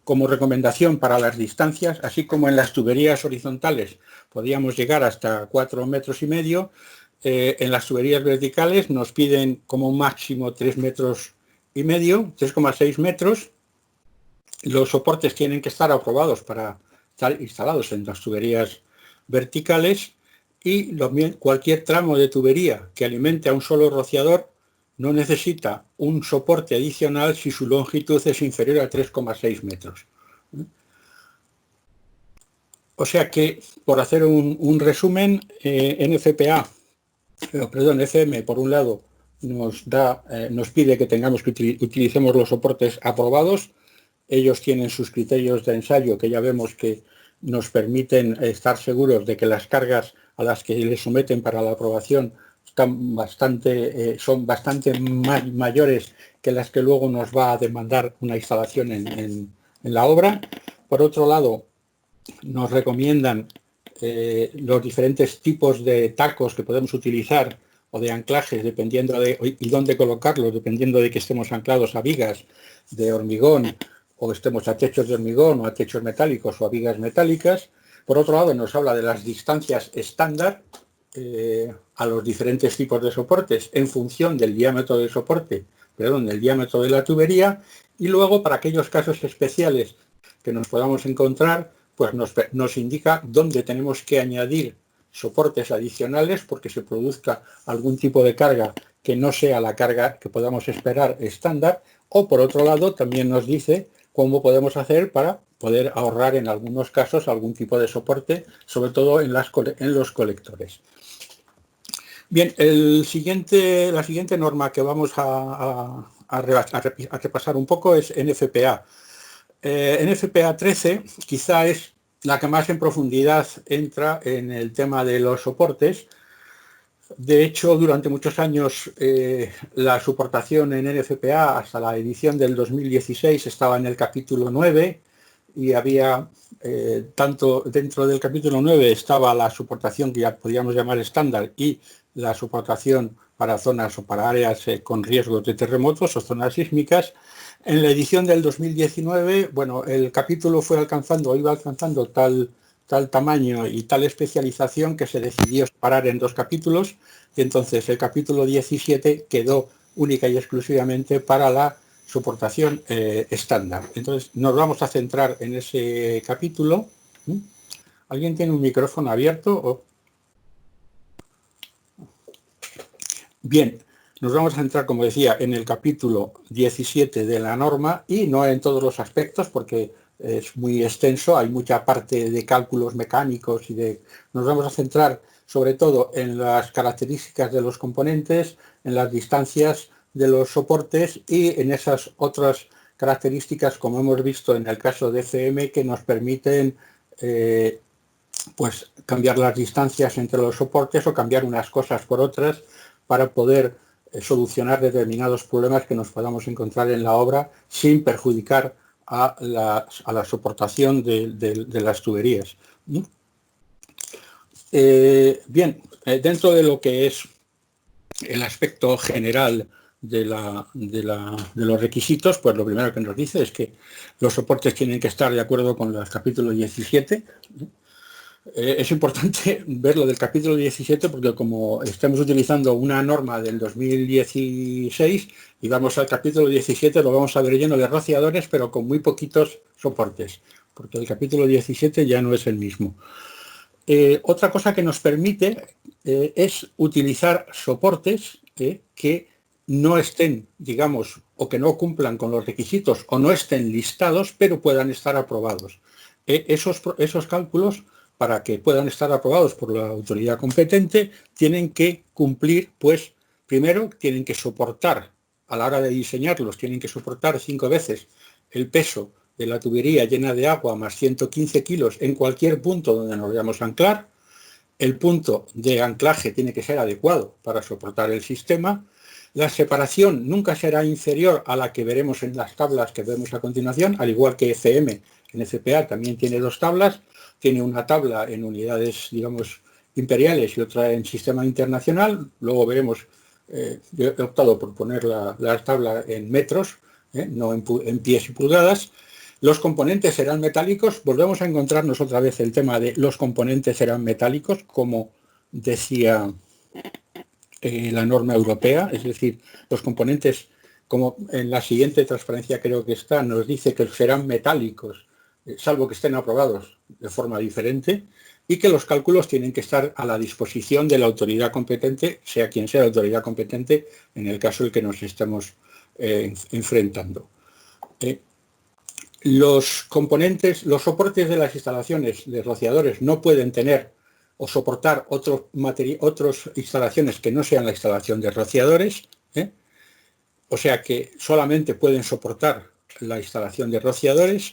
como recomendación para las distancias, así como en las tuberías horizontales podríamos llegar hasta 4,5 metros, en las tuberías verticales nos piden como máximo 3,5 metros, 3,6 metros. Los soportes tienen que estar aprobados para estar instalados en las tuberías verticales, y cualquier tramo de tubería que alimente a un solo rociador no necesita un soporte adicional si su longitud es inferior a 3,6 metros. O sea que, por hacer un resumen, ECM, por un lado, nos pide que utilicemos los soportes aprobados. Ellos tienen sus criterios de ensayo, que ya vemos que nos permiten estar seguros de que las cargas a las que les someten para la aprobación son bastante mayores que las que luego nos va a demandar una instalación en la obra. Por otro lado, nos recomiendan los diferentes tipos de tacos que podemos utilizar o de anclajes, dependiendo y dónde colocarlos, dependiendo de que estemos anclados a vigas de hormigón, o estemos a techos de hormigón o a techos metálicos o a vigas metálicas. Por otro lado, nos habla de las distancias estándar a los diferentes tipos de soportes en función del diámetro del soporte, del diámetro de la tubería. Y luego, para aquellos casos especiales que nos podamos encontrar, pues nos indica dónde tenemos que añadir soportes adicionales porque se produzca algún tipo de carga que no sea la carga que podamos esperar estándar, o por otro lado también nos dice cómo podemos hacer para poder ahorrar en algunos casos algún tipo de soporte, sobre todo en los colectores. Bien, la siguiente norma que vamos a repasar un poco es NFPA. NFPA 13 quizá es la que más en profundidad entra en el tema de los soportes. De hecho, durante muchos años la soportación en NFPA hasta la edición del 2016 estaba en el capítulo 9 y había, tanto dentro del capítulo 9 estaba la soportación que ya podríamos llamar estándar y la soportación para zonas o para áreas con riesgos de terremotos o zonas sísmicas. En la edición del 2019, bueno, el capítulo iba alcanzando tal tamaño y tal especialización que se decidió separar en 2 capítulos, y entonces el capítulo 17 quedó única y exclusivamente para la soportación estándar. Entonces nos vamos a centrar en ese capítulo. ¿Alguien tiene un micrófono abierto? Bien, nos vamos a centrar, como decía, en el capítulo 17 de la norma y no en todos los aspectos porque es muy extenso, hay mucha parte de cálculos mecánicos nos vamos a centrar sobre todo en las características de los componentes, en las distancias de los soportes y en esas otras características, como hemos visto en el caso de FM, que nos permiten pues cambiar las distancias entre los soportes o cambiar unas cosas por otras para poder solucionar determinados problemas que nos podamos encontrar en la obra sin perjudicar a la soportación de las tuberías. Bien, dentro de lo que es el aspecto general de los requisitos, pues lo primero que nos dice es que los soportes tienen que estar de acuerdo con el capítulo 17. Es importante ver lo del capítulo 17 porque como estamos utilizando una norma del 2016 y vamos al capítulo 17, lo vamos a ver lleno de rociadores, pero con muy poquitos soportes, porque el capítulo 17 ya no es el mismo. Otra cosa que nos permite es utilizar soportes que no estén, digamos, o que no cumplan con los requisitos o no estén listados, pero puedan estar aprobados. Esos cálculos, para que puedan estar aprobados por la autoridad competente, tienen que cumplir, pues, primero tienen que soportar, a la hora de diseñarlos, tienen que soportar 5 veces el peso de la tubería llena de agua más 115 kilos en cualquier punto donde nos vayamos a anclar. El punto de anclaje tiene que ser adecuado para soportar el sistema. La separación nunca será inferior a la que veremos en las tablas que vemos a continuación, al igual que FM. En FPA también tiene 2 tablas. Tiene una tabla en unidades, digamos, imperiales y otra en sistema internacional. Luego veremos, yo he optado por poner la tabla en metros, no en pies y pulgadas. Los componentes serán metálicos. Volvemos a encontrarnos otra vez el tema de los componentes serán metálicos, como decía la norma europea. Es decir, los componentes, como en la siguiente transparencia creo que está, nos dice que serán metálicos, salvo que estén aprobados de forma diferente, y que los cálculos tienen que estar a la disposición de la autoridad competente, sea quien sea la autoridad competente, en el caso en el que nos estemos enfrentando. Los componentes, los soportes de las instalaciones de rociadores no pueden tener o soportar otras instalaciones que no sean la instalación de rociadores, o sea que solamente pueden soportar la instalación de rociadores.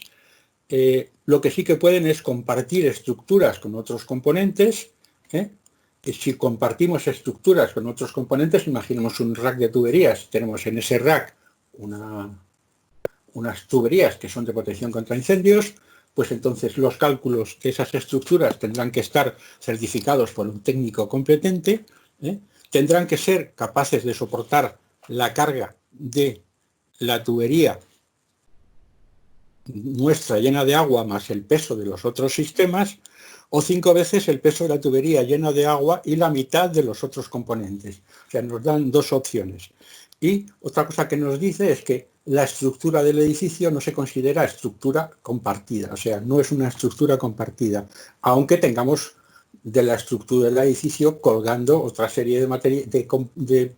Lo que sí que pueden es compartir estructuras con otros componentes. Si compartimos estructuras con otros componentes, imaginemos un rack de tuberías, tenemos en ese rack unas tuberías que son de protección contra incendios, pues entonces los cálculos de esas estructuras tendrán que estar certificados por un técnico competente, tendrán que ser capaces de soportar la carga de la tubería nuestra llena de agua más el peso de los otros sistemas, o 5 veces el peso de la tubería llena de agua y la mitad de los otros componentes. O sea, nos dan 2 opciones. Y otra cosa que nos dice es que la estructura del edificio no se considera estructura compartida, o sea, no es una estructura compartida, aunque tengamos de la estructura del edificio colgando otra serie de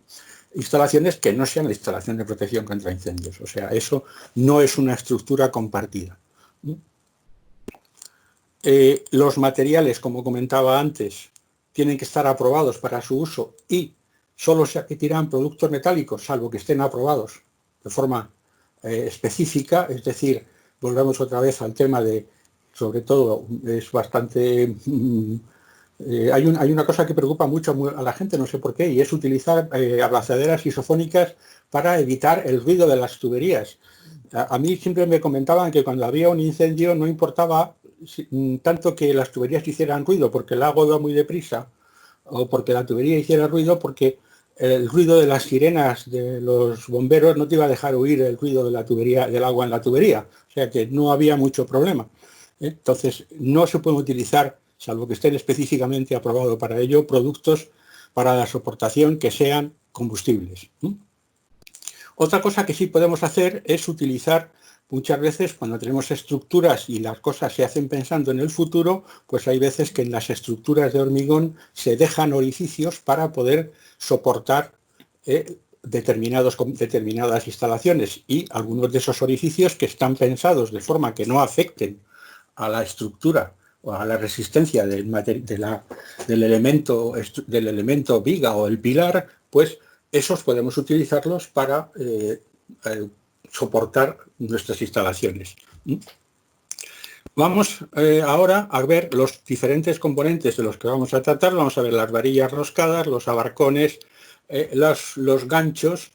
instalaciones que no sean la instalación de protección contra incendios. O sea, eso no es una estructura compartida. Los materiales, como comentaba antes, tienen que estar aprobados para su uso y solo se admitirán productos metálicos, salvo que estén aprobados de forma específica. Es decir, volvemos otra vez al tema de, sobre todo, es bastante... hay una cosa que preocupa mucho a la gente, no sé por qué, y es utilizar abrazaderas isofónicas para evitar el ruido de las tuberías. A mí siempre me comentaban que cuando había un incendio no importaba tanto que las tuberías hicieran ruido porque el agua iba muy deprisa o porque la tubería hiciera ruido, porque el ruido de las sirenas de los bomberos no te iba a dejar oír el ruido de la tubería, del agua en la tubería. O sea que no había mucho problema. Entonces no se pueden utilizar, salvo que estén específicamente aprobados para ello, productos para la soportación que sean combustibles. Otra cosa que sí podemos hacer es utilizar, muchas veces cuando tenemos estructuras y las cosas se hacen pensando en el futuro, pues hay veces que en las estructuras de hormigón se dejan orificios para poder soportar determinadas instalaciones, y algunos de esos orificios que están pensados de forma que no afecten a la estructura o a la resistencia del elemento viga o el pilar, pues esos podemos utilizarlos para soportar nuestras instalaciones. Vamos ahora a ver los diferentes componentes de los que vamos a tratar. Vamos a ver las varillas roscadas, los abarcones, los ganchos,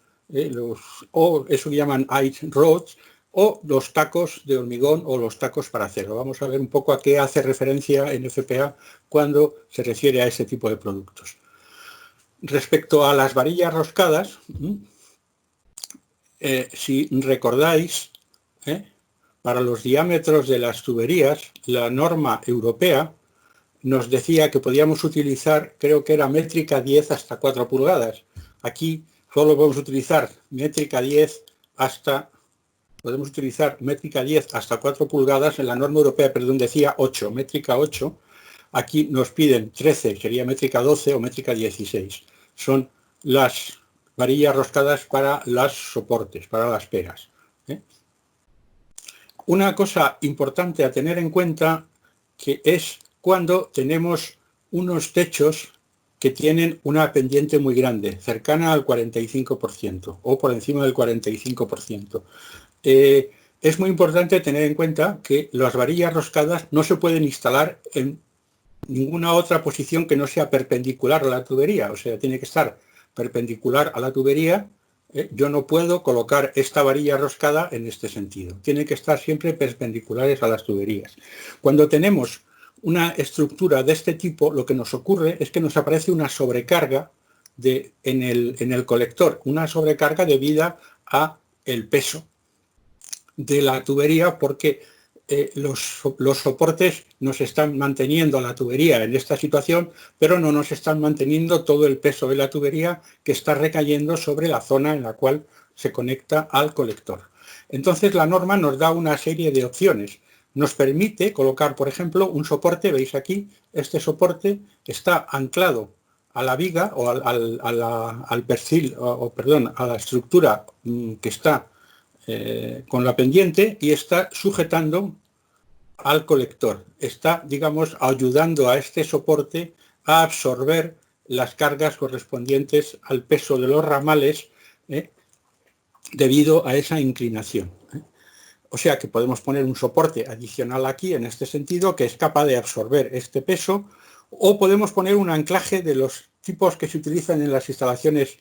o eso que llaman ice rods, o los tacos de hormigón o los tacos para acero. Vamos a ver un poco a qué hace referencia en FPA cuando se refiere a ese tipo de productos. Respecto a las varillas roscadas, si recordáis, para los diámetros de las tuberías, la norma europea nos decía que podíamos utilizar, creo que era métrica 10 hasta 4 pulgadas. Aquí solo podemos utilizar métrica 10 hasta... Podemos utilizar métrica 10 hasta 4 pulgadas, en la norma europea, perdón, decía 8, métrica 8. Aquí nos piden 13, sería métrica 12 o métrica 16. Son las varillas roscadas para los soportes, para las pegas. Una cosa importante a tener en cuenta que es cuando tenemos unos techos que tienen una pendiente muy grande, cercana al 45% o por encima del 45%. Es muy importante tener en cuenta que las varillas roscadas no se pueden instalar en ninguna otra posición que no sea perpendicular a la tubería, o sea, tiene que estar perpendicular a la tubería. Yo no puedo colocar esta varilla roscada en este sentido, tiene que estar siempre perpendiculares a las tuberías. Cuando tenemos una estructura de este tipo, lo que nos ocurre es que nos aparece una sobrecarga en el colector, una sobrecarga debida a el peso de la tubería, porque los soportes nos están manteniendo la tubería en esta situación, pero no nos están manteniendo todo el peso de la tubería que está recayendo sobre la zona en la cual se conecta al colector. Entonces la norma nos da una serie de opciones. Nos permite colocar, por ejemplo, un soporte, veis aquí, este soporte está anclado a la viga o al perfil, perdón, a la estructura que está con la pendiente, y está sujetando al colector. Está, digamos, ayudando a este soporte a absorber las cargas correspondientes al peso de los ramales debido a esa inclinación. O sea que podemos poner un soporte adicional aquí, en este sentido, que es capaz de absorber este peso, o podemos poner un anclaje de los tipos que se utilizan en las instalaciones,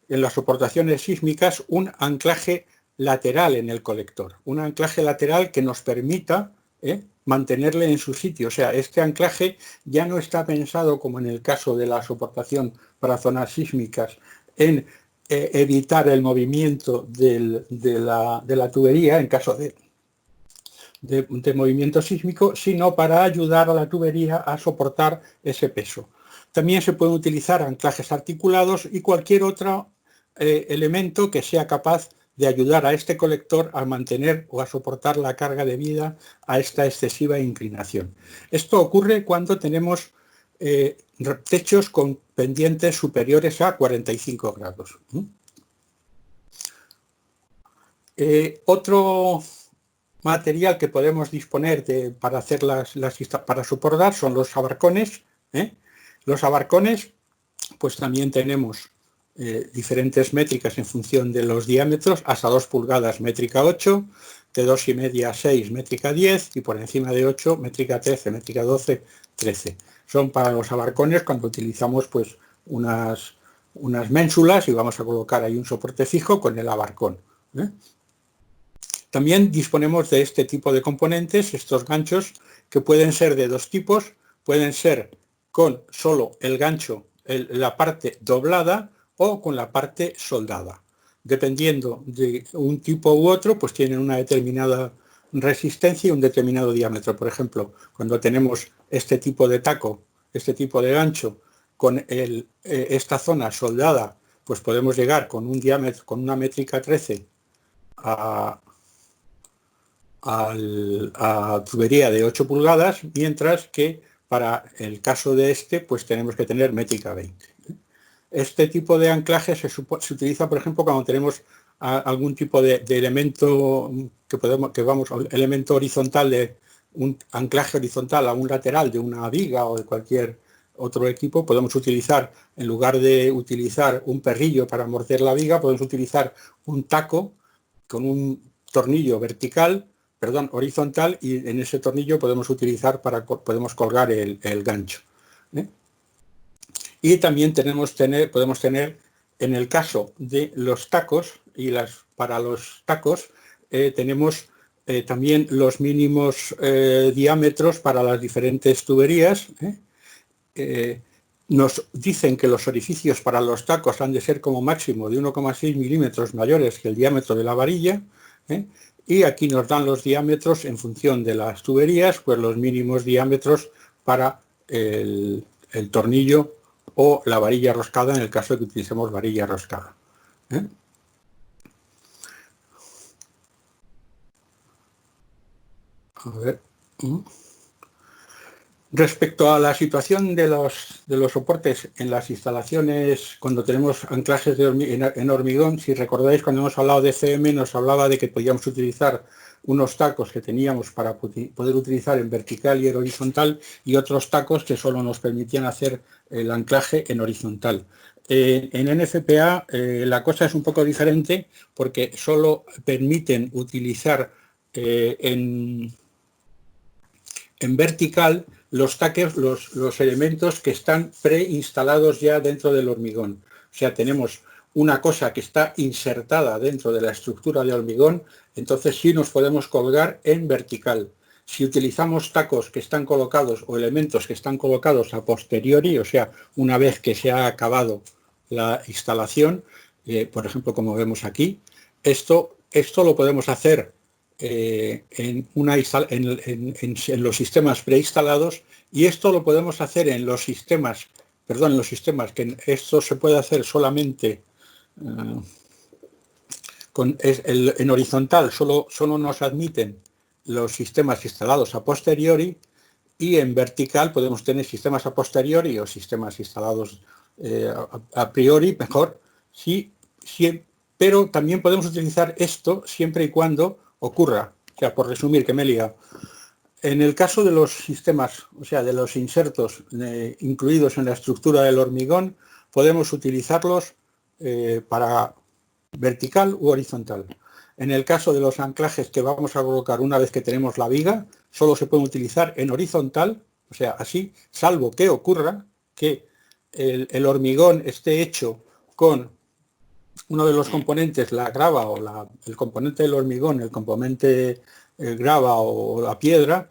en las soportaciones sísmicas, un anclaje lateral en el colector, un anclaje lateral que nos permita mantenerle en su sitio. O sea, este anclaje ya no está pensado, como en el caso de la soportación para zonas sísmicas, en evitar el movimiento de la tubería en caso de movimiento sísmico, sino para ayudar a la tubería a soportar ese peso. También se pueden utilizar anclajes articulados y cualquier otro elemento que sea capaz de ayudar a este colector a mantener o a soportar la carga debida a esta excesiva inclinación. Esto ocurre cuando tenemos techos con pendientes superiores a 45 grados. Otro material que podemos disponer para hacer para soportar son los abarcones. Los abarcones, pues también tenemos diferentes métricas en función de los diámetros, hasta 2 pulgadas métrica 8, de 2,5 a 6 métrica 10 y por encima de 8 métrica 13, métrica 12, 13. Son para los abarcones cuando utilizamos pues unas ménsulas y vamos a colocar ahí un soporte fijo con el abarcón. También disponemos de este tipo de componentes, estos ganchos, que pueden ser de dos tipos, pueden ser con solo el gancho, la parte doblada, o con la parte soldada. Dependiendo de un tipo u otro, pues tienen una determinada resistencia y un determinado diámetro. Por ejemplo, cuando tenemos este tipo de taco, este tipo de gancho, con esta zona soldada, pues podemos llegar con un diámetro, con una métrica 13 a tubería de 8 pulgadas, mientras que para el caso de este, pues tenemos que tener métrica 20. Este tipo de anclaje se utiliza, por ejemplo, cuando tenemos algún tipo de elemento elemento horizontal, de un anclaje horizontal a un lateral de una viga o de cualquier otro equipo. Podemos utilizar, en lugar de utilizar un perrillo para morder la viga, podemos utilizar un taco con un tornillo horizontal, y en ese tornillo podemos colgar el gancho. Y también podemos tener, en el caso de los tacos, para los tacos tenemos también los mínimos diámetros para las diferentes tuberías. Nos dicen que los orificios para los tacos han de ser como máximo de 1,6 milímetros mayores que el diámetro de la varilla. Y aquí nos dan los diámetros en función de las tuberías, pues los mínimos diámetros para el tornillo o la varilla roscada, en el caso de que utilicemos varilla roscada. A ver. Respecto a la situación de los soportes en las instalaciones, cuando tenemos anclajes en hormigón, si recordáis, cuando hemos hablado de CM, nos hablaba de que podíamos utilizar unos tacos que teníamos para poder utilizar en vertical y en horizontal, y otros tacos que solo nos permitían hacer el anclaje en horizontal. En NFPA la cosa es un poco diferente, porque solo permiten utilizar en vertical los elementos que están preinstalados ya dentro del hormigón. O sea, tenemos una cosa que está insertada dentro de la estructura de hormigón, entonces sí nos podemos colgar en vertical. Si utilizamos tacos que están colocados o elementos que están colocados a posteriori, o sea, una vez que se ha acabado la instalación, por ejemplo, como vemos aquí, esto lo podemos hacer en los sistemas preinstalados, y esto lo podemos hacer en los sistemas que esto se puede hacer solamente en horizontal, solo nos admiten los sistemas instalados a posteriori, y en vertical podemos tener sistemas a posteriori o sistemas instalados a priori, mejor, pero también podemos utilizar esto siempre y cuando ocurra, o sea, por resumir, que me he liado. En el caso de los sistemas, o sea, de los insertos incluidos en la estructura del hormigón, podemos utilizarlos para vertical u horizontal. En el caso de los anclajes que vamos a colocar una vez que tenemos la viga, solo se pueden utilizar en horizontal, o sea, así, salvo que ocurra que el hormigón esté hecho con uno de los componentes, la grava o el componente del hormigón, el componente grava o la piedra,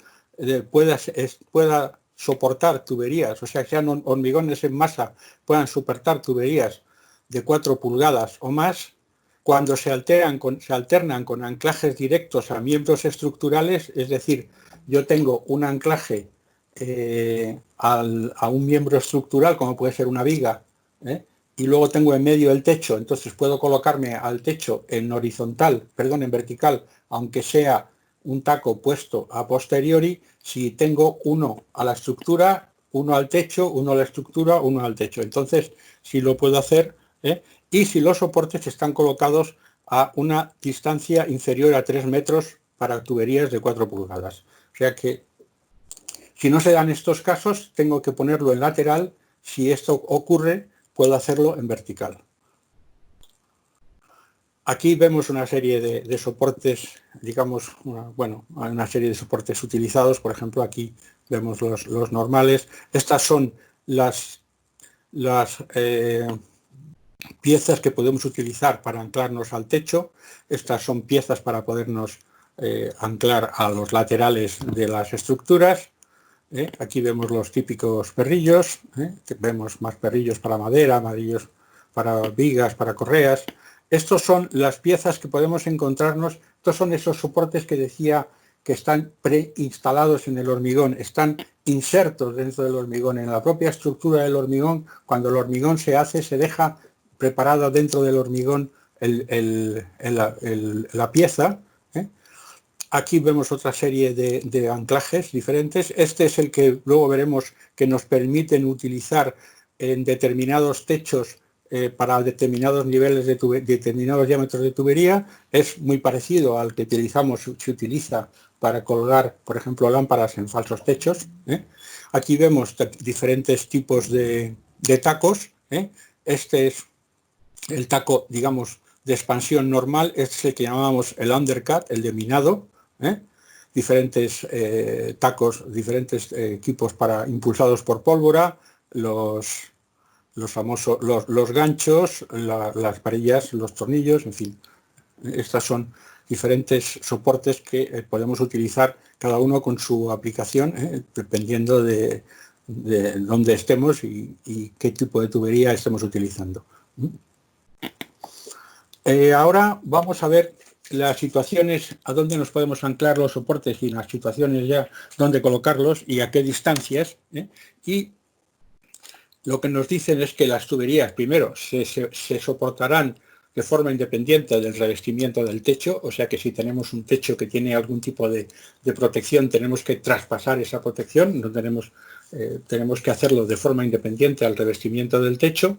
pueda soportar tuberías, o sea, que sean hormigones en masa, puedan soportar tuberías de 4 pulgadas o más. Cuando se alternan con anclajes directos a miembros estructurales, es decir, yo tengo un anclaje a un miembro estructural, como puede ser una viga, y luego tengo en medio el techo, entonces puedo colocarme al techo en en vertical, aunque sea un taco puesto a posteriori, si tengo uno a la estructura, uno al techo, uno a la estructura, uno al techo. Entonces, sí lo puedo hacer, ¿eh? Y si los soportes están colocados a una distancia inferior a 3 metros para tuberías de 4 pulgadas. O sea que, si no se dan estos casos, tengo que ponerlo en lateral. Si esto ocurre, puedo hacerlo en vertical. Aquí vemos una serie de soportes, digamos, una serie de soportes utilizados. Por ejemplo, aquí vemos los normales. Estas son las piezas que podemos utilizar para anclarnos al techo. Estas son piezas para podernos anclar a los laterales de las estructuras. Aquí vemos los típicos perrillos. Vemos más perrillos para madera, perrillos para vigas, para correas. Estos son las piezas que podemos encontrarnos. Estos son esos soportes que decía que están preinstalados en el hormigón, están insertos dentro del hormigón, en la propia estructura del hormigón. Cuando el hormigón se hace, se deja preparado dentro del hormigón la pieza. Aquí vemos otra serie de anclajes diferentes. Este es el que luego veremos que nos permiten utilizar en determinados techos para determinados niveles determinados diámetros de tubería. Es muy parecido al que se utiliza para colgar, por ejemplo, lámparas en falsos techos. Aquí vemos diferentes tipos de tacos. Este es el taco, digamos, de expansión normal. Este es el que llamábamos el undercut, el de minado. Diferentes tacos, diferentes equipos impulsados por pólvora, los famosos, los ganchos, las varillas, los tornillos, en fin. Estas son diferentes soportes que podemos utilizar cada uno con su aplicación, dependiendo de dónde estemos y qué tipo de tubería estemos utilizando. Ahora vamos a ver las situaciones a dónde nos podemos anclar los soportes y las situaciones ya dónde colocarlos y a qué distancias. Y lo que nos dicen es que las tuberías, primero, se soportarán de forma independiente del revestimiento del techo, o sea que si tenemos un techo que tiene algún tipo de protección, tenemos que traspasar esa protección, no tenemos que hacerlo de forma independiente al revestimiento del techo.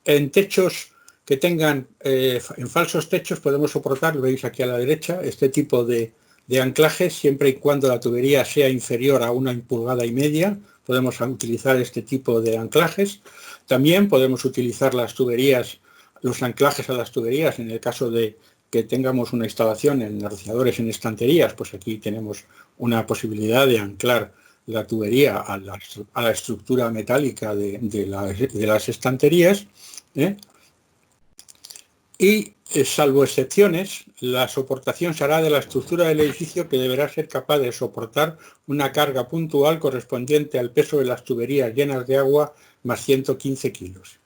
En techos que tengan, en falsos techos, podemos soportar, lo veis aquí a la derecha, este tipo de anclajes, siempre y cuando la tubería sea inferior a 1,5 pulgadas, podemos utilizar este tipo de anclajes. También podemos utilizar los anclajes a las tuberías en el caso de que tengamos una instalación en rociadores en estanterías, pues aquí tenemos una posibilidad de anclar la tubería a la estructura metálica de las estanterías. Y, salvo excepciones, la soportación se hará de la estructura del edificio, que deberá ser capaz de soportar una carga puntual correspondiente al peso de las tuberías llenas de agua más 115 kilos.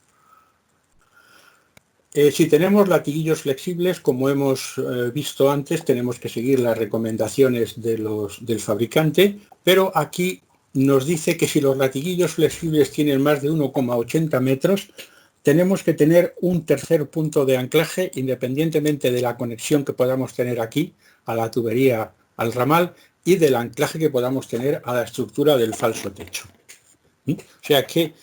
Si tenemos latiguillos flexibles, como hemos visto antes, tenemos que seguir las recomendaciones del fabricante, pero aquí nos dice que si los latiguillos flexibles tienen más de 1,80 metros, tenemos que tener un tercer punto de anclaje, independientemente de la conexión que podamos tener aquí a la tubería, al ramal, y del anclaje que podamos tener a la estructura del falso techo. O sea que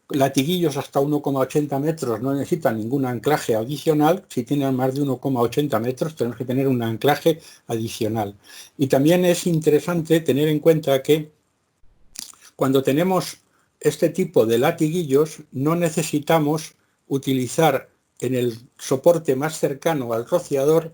latiguillos hasta 1,80 metros no necesitan ningún anclaje adicional. Si tienen más de 1,80 metros tenemos que tener un anclaje adicional. Y también es interesante tener en cuenta que cuando tenemos este tipo de latiguillos no necesitamos utilizar en el soporte más cercano al rociador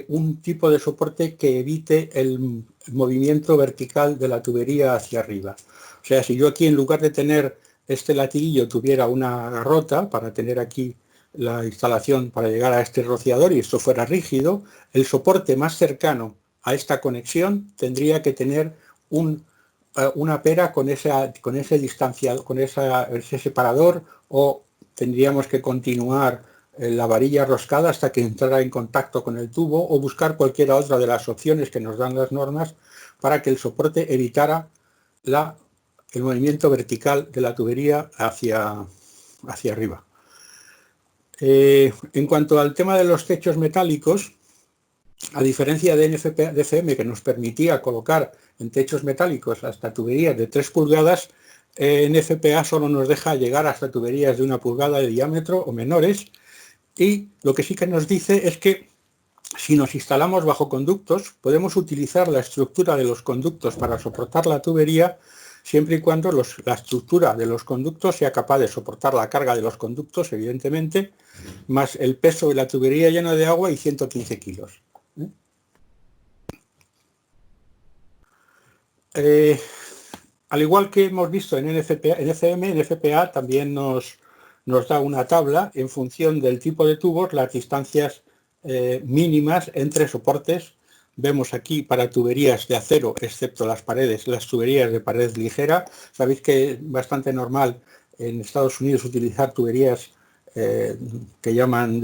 un tipo de soporte que evite el movimiento vertical de la tubería hacia arriba. O sea, si yo aquí, en lugar de tener este latiguillo, tuviera una garrota para tener aquí la instalación para llegar a este rociador y esto fuera rígido, el soporte más cercano a esta conexión tendría que tener una pera con ese separador, o tendríamos que continuar la varilla roscada hasta que entrara en contacto con el tubo, o buscar cualquiera otra de las opciones que nos dan las normas para que el soporte evitara el movimiento vertical de la tubería hacia arriba. En cuanto al tema de los techos metálicos, a diferencia de NFPA-DCM, que nos permitía colocar en techos metálicos hasta tuberías de 3 pulgadas, NFPA solo nos deja llegar hasta tuberías de 1 pulgada de diámetro o menores, y lo que sí que nos dice es que si nos instalamos bajo conductos, podemos utilizar la estructura de los conductos para soportar la tubería, siempre y cuando la estructura de los conductos sea capaz de soportar la carga de los conductos, evidentemente, más el peso de la tubería llena de agua y 115 kilos. Al igual que hemos visto en NFPA, NFPA también nos da una tabla en función del tipo de tubos, las distancias mínimas entre soportes. Vemos aquí para tuberías de acero, excepto las tuberías de pared ligera. Sabéis que es bastante normal en Estados Unidos utilizar tuberías que llaman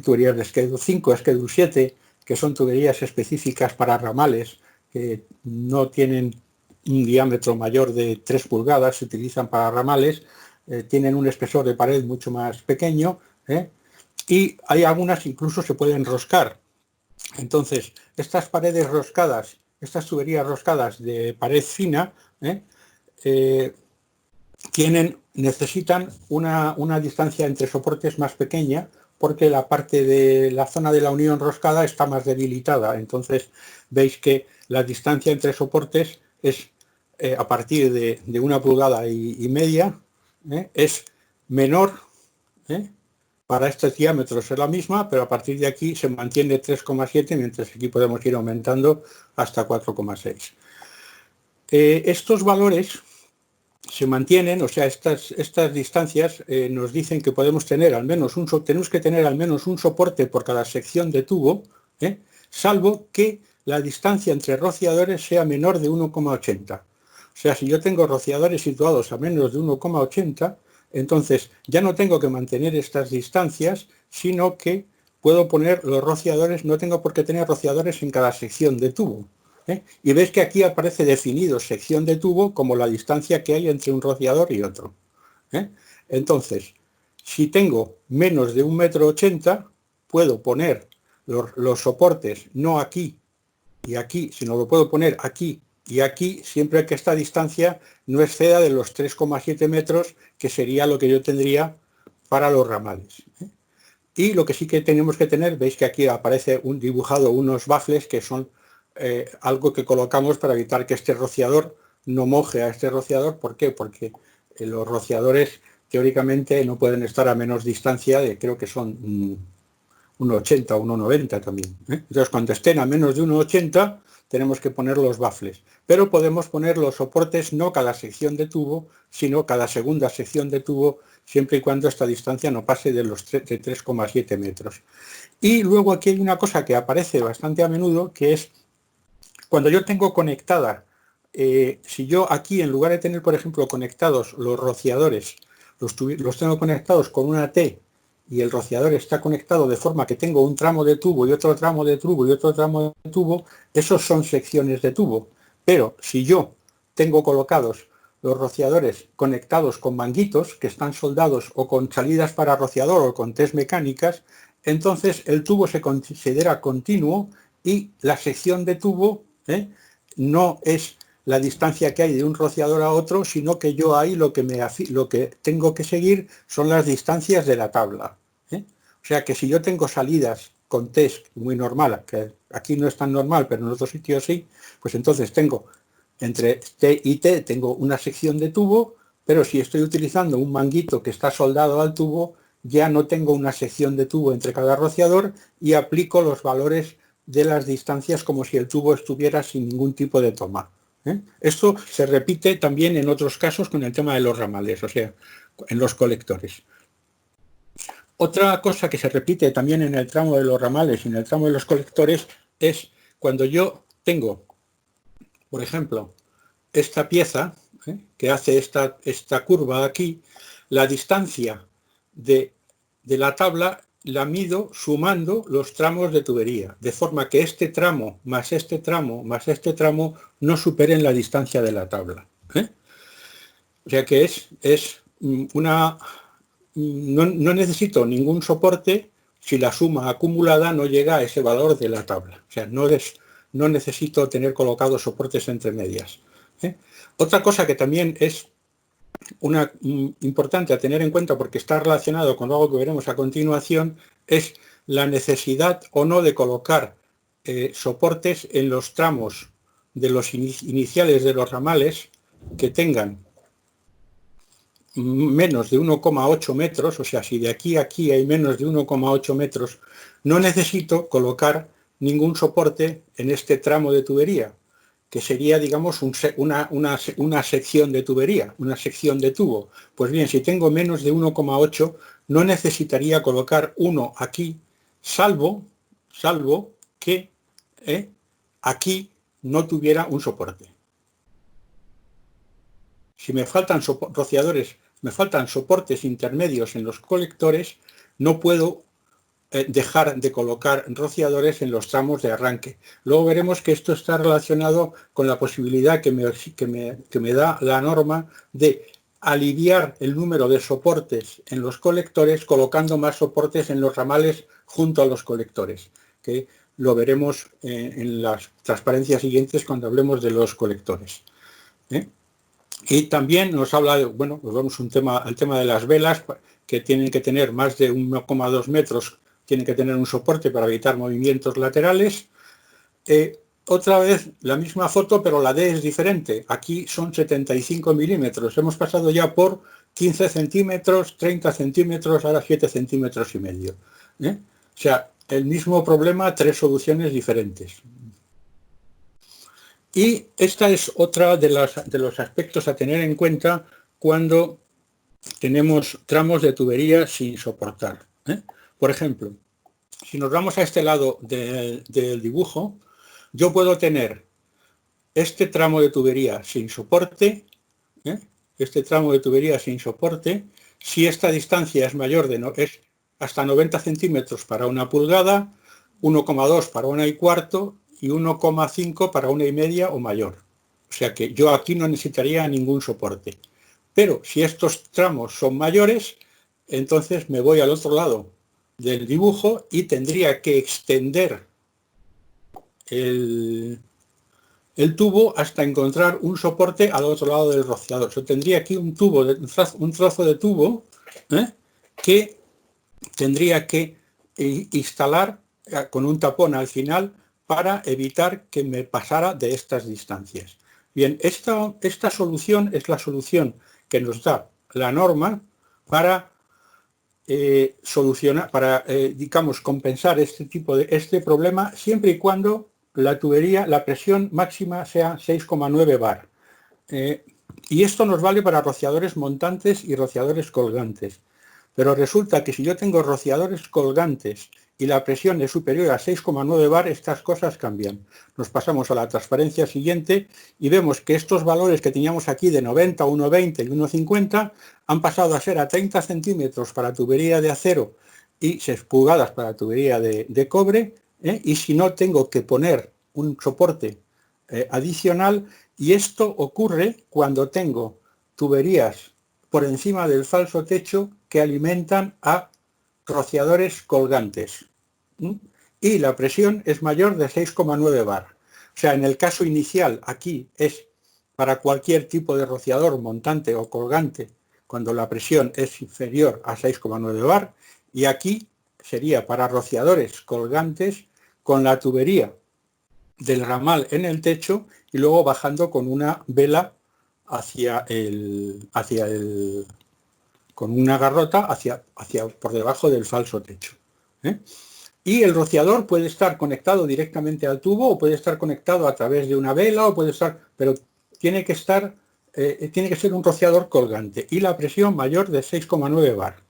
tuberías de Schedule 5, Schedule 7, que son tuberías específicas para ramales que no tienen un diámetro mayor de 3 pulgadas, se utilizan para ramales, tienen un espesor de pared mucho más pequeño, y hay algunas incluso se pueden roscar. Entonces, estas paredes roscadas, estas tuberías roscadas de pared fina, necesitan una distancia entre soportes más pequeña, porque la parte de la zona de la unión roscada está más debilitada. Entonces, veis que la distancia entre soportes es a partir de 1 pulgada y media, es menor. Para estos diámetros es la misma, pero a partir de aquí se mantiene 3,7, mientras aquí podemos ir aumentando hasta 4,6. Estos valores se mantienen, o sea, estas distancias nos dicen que podemos tener tenemos que tener al menos un soporte por cada sección de tubo, salvo que la distancia entre rociadores sea menor de 1,80. O sea, si yo tengo rociadores situados a menos de 1,80, entonces ya no tengo que mantener estas distancias, sino que puedo poner los rociadores, no tengo por qué tener rociadores en cada sección de tubo. Y ves que aquí aparece definido sección de tubo como la distancia que hay entre un rociador y otro. Entonces, si tengo menos de 1,80 m, puedo poner los soportes no aquí y aquí, sino lo puedo poner aquí y aquí, siempre que esta distancia no exceda de los 3,7 metros, que sería lo que yo tendría para los ramales. Y lo que sí que tenemos que tener, veis que aquí aparece dibujado unos baffles que son algo que colocamos para evitar que este rociador no moje a este rociador. ¿Por qué? Porque los rociadores teóricamente no pueden estar a menos distancia de, creo que son 1,80 o 1,90 también. Entonces, cuando estén a menos de 1,80, tenemos que poner los baffles. Pero podemos poner los soportes no cada sección de tubo, sino cada segunda sección de tubo, siempre y cuando esta distancia no pase de los 3,7 metros. Y luego aquí hay una cosa que aparece bastante a menudo, que es cuando yo tengo conectada, si yo aquí, en lugar de tener, por ejemplo, conectados los rociadores, los tengo conectados con una T, y el rociador está conectado de forma que tengo un tramo de tubo y otro tramo de tubo y otro tramo de tubo, esos son secciones de tubo. Pero si yo tengo colocados los rociadores conectados con manguitos que están soldados o con salidas para rociador o con Ts mecánicas, entonces el tubo se considera continuo y la sección de tubo no es la distancia que hay de un rociador a otro, sino que yo ahí lo que tengo que seguir son las distancias de la tabla. O sea que si yo tengo salidas con test muy normal, que aquí no es tan normal, pero en otros sitios sí, pues entonces tengo entre T y T tengo una sección de tubo, pero si estoy utilizando un manguito que está soldado al tubo, ya no tengo una sección de tubo entre cada rociador y aplico los valores de las distancias como si el tubo estuviera sin ningún tipo de toma. Esto se repite también en otros casos con el tema de los ramales, o sea, en los colectores. Otra cosa que se repite también en el tramo de los ramales y en el tramo de los colectores es cuando yo tengo, por ejemplo, esta pieza que hace esta curva aquí, la distancia de la tabla la mido sumando los tramos de tubería, de forma que este tramo más este tramo más este tramo no superen la distancia de la tabla. O sea que es una no necesito ningún soporte si la suma acumulada no llega a ese valor de la tabla. O sea, no necesito tener colocados soportes entre medias. Otra cosa que también es importante a tener en cuenta, porque está relacionado con algo que veremos a continuación, es la necesidad o no de colocar soportes en los tramos de los iniciales de los ramales que tengan menos de 1,8 metros, o sea, si de aquí a aquí hay menos de 1,8 metros, no necesito colocar ningún soporte en este tramo de tubería, que sería, digamos, una sección de tubería, una sección de tubo. Pues bien, si tengo menos de 1,8, no necesitaría colocar uno aquí, salvo que aquí no tuviera un soporte. Si me faltan rociadores, me faltan soportes intermedios en los colectores, no puedo dejar de colocar rociadores en los tramos de arranque. Luego veremos que esto está relacionado con la posibilidad que me da la norma de aliviar el número de soportes en los colectores colocando más soportes en los ramales junto a los colectores, que lo veremos en las transparencias siguientes cuando hablemos de los colectores. Y también nos habla de, bueno, nos vamos al tema de las velas, que tienen que tener más de 1,2 metros, tienen que tener un soporte para evitar movimientos laterales. Otra vez la misma foto, pero la D es diferente. Aquí son 75 milímetros. Hemos pasado ya por 15 centímetros, 30 centímetros, ahora 7 centímetros y medio. O sea, el mismo problema, 3 soluciones diferentes. Y esta es otra de los aspectos a tener en cuenta cuando tenemos tramos de tubería sin soportar. Por ejemplo, si nos vamos a este lado del dibujo, yo puedo tener este tramo de tubería sin soporte, si esta distancia es mayor es hasta 90 centímetros para 1 pulgada, 1,2 para 1,25 y 1,5 para 1,5 o mayor. O sea que yo aquí no necesitaría ningún soporte. Pero si estos tramos son mayores, entonces me voy al otro lado del dibujo y tendría que extender el tubo hasta encontrar un soporte al otro lado del rociador. Yo tendría aquí un trozo de tubo que tendría que instalar con un tapón al final para evitar que me pasara de estas distancias. Bien, esta solución es la solución que nos da la norma para digamos, compensar este problema siempre y cuando la tubería, la presión máxima sea 6,9 bar. Y esto nos vale para rociadores montantes y rociadores colgantes. Pero resulta que si yo tengo rociadores colgantes y la presión es superior a 6,9 bar, estas cosas cambian. Nos pasamos a la transparencia siguiente y vemos que estos valores que teníamos aquí de 90, 1,20 y 1,50 han pasado a ser a 30 centímetros para tubería de acero y 6 pulgadas para tubería de cobre, y si no tengo que poner un soporte adicional, y esto ocurre cuando tengo tuberías por encima del falso techo que alimentan a rociadores colgantes. Y la presión es mayor de 6,9 bar. O sea, en el caso inicial, aquí es para cualquier tipo de rociador montante o colgante, cuando la presión es inferior a 6,9 bar, y aquí sería para rociadores colgantes con la tubería del ramal en el techo y luego bajando con una vela con una garrota hacia por debajo del falso techo. Y el rociador puede estar conectado directamente al tubo o puede estar conectado a través de una vela o puede estar, pero tiene que ser un rociador colgante y la presión mayor de 6,9 bar.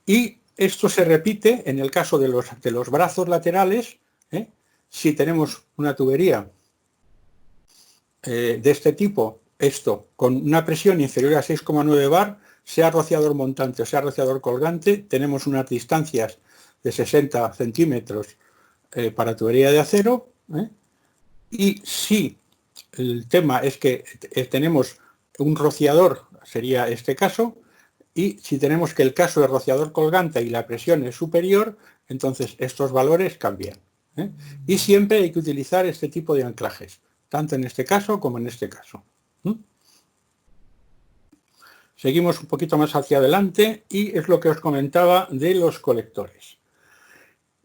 Y esto se repite en el caso de los brazos laterales. Si tenemos una tubería de este tipo, esto con una presión inferior a 6,9 bar, sea rociador montante o sea rociador colgante, tenemos unas distancias de 60 centímetros para tubería de acero, y si el tema es que tenemos un rociador, sería este caso, Y si tenemos que el caso del rociador colgante y la presión es superior, entonces estos valores cambian, ¿eh? Y siempre hay que utilizar este tipo de anclajes, tanto en este caso como en este caso. Seguimos un poquito más hacia adelante y es lo que os comentaba de los colectores.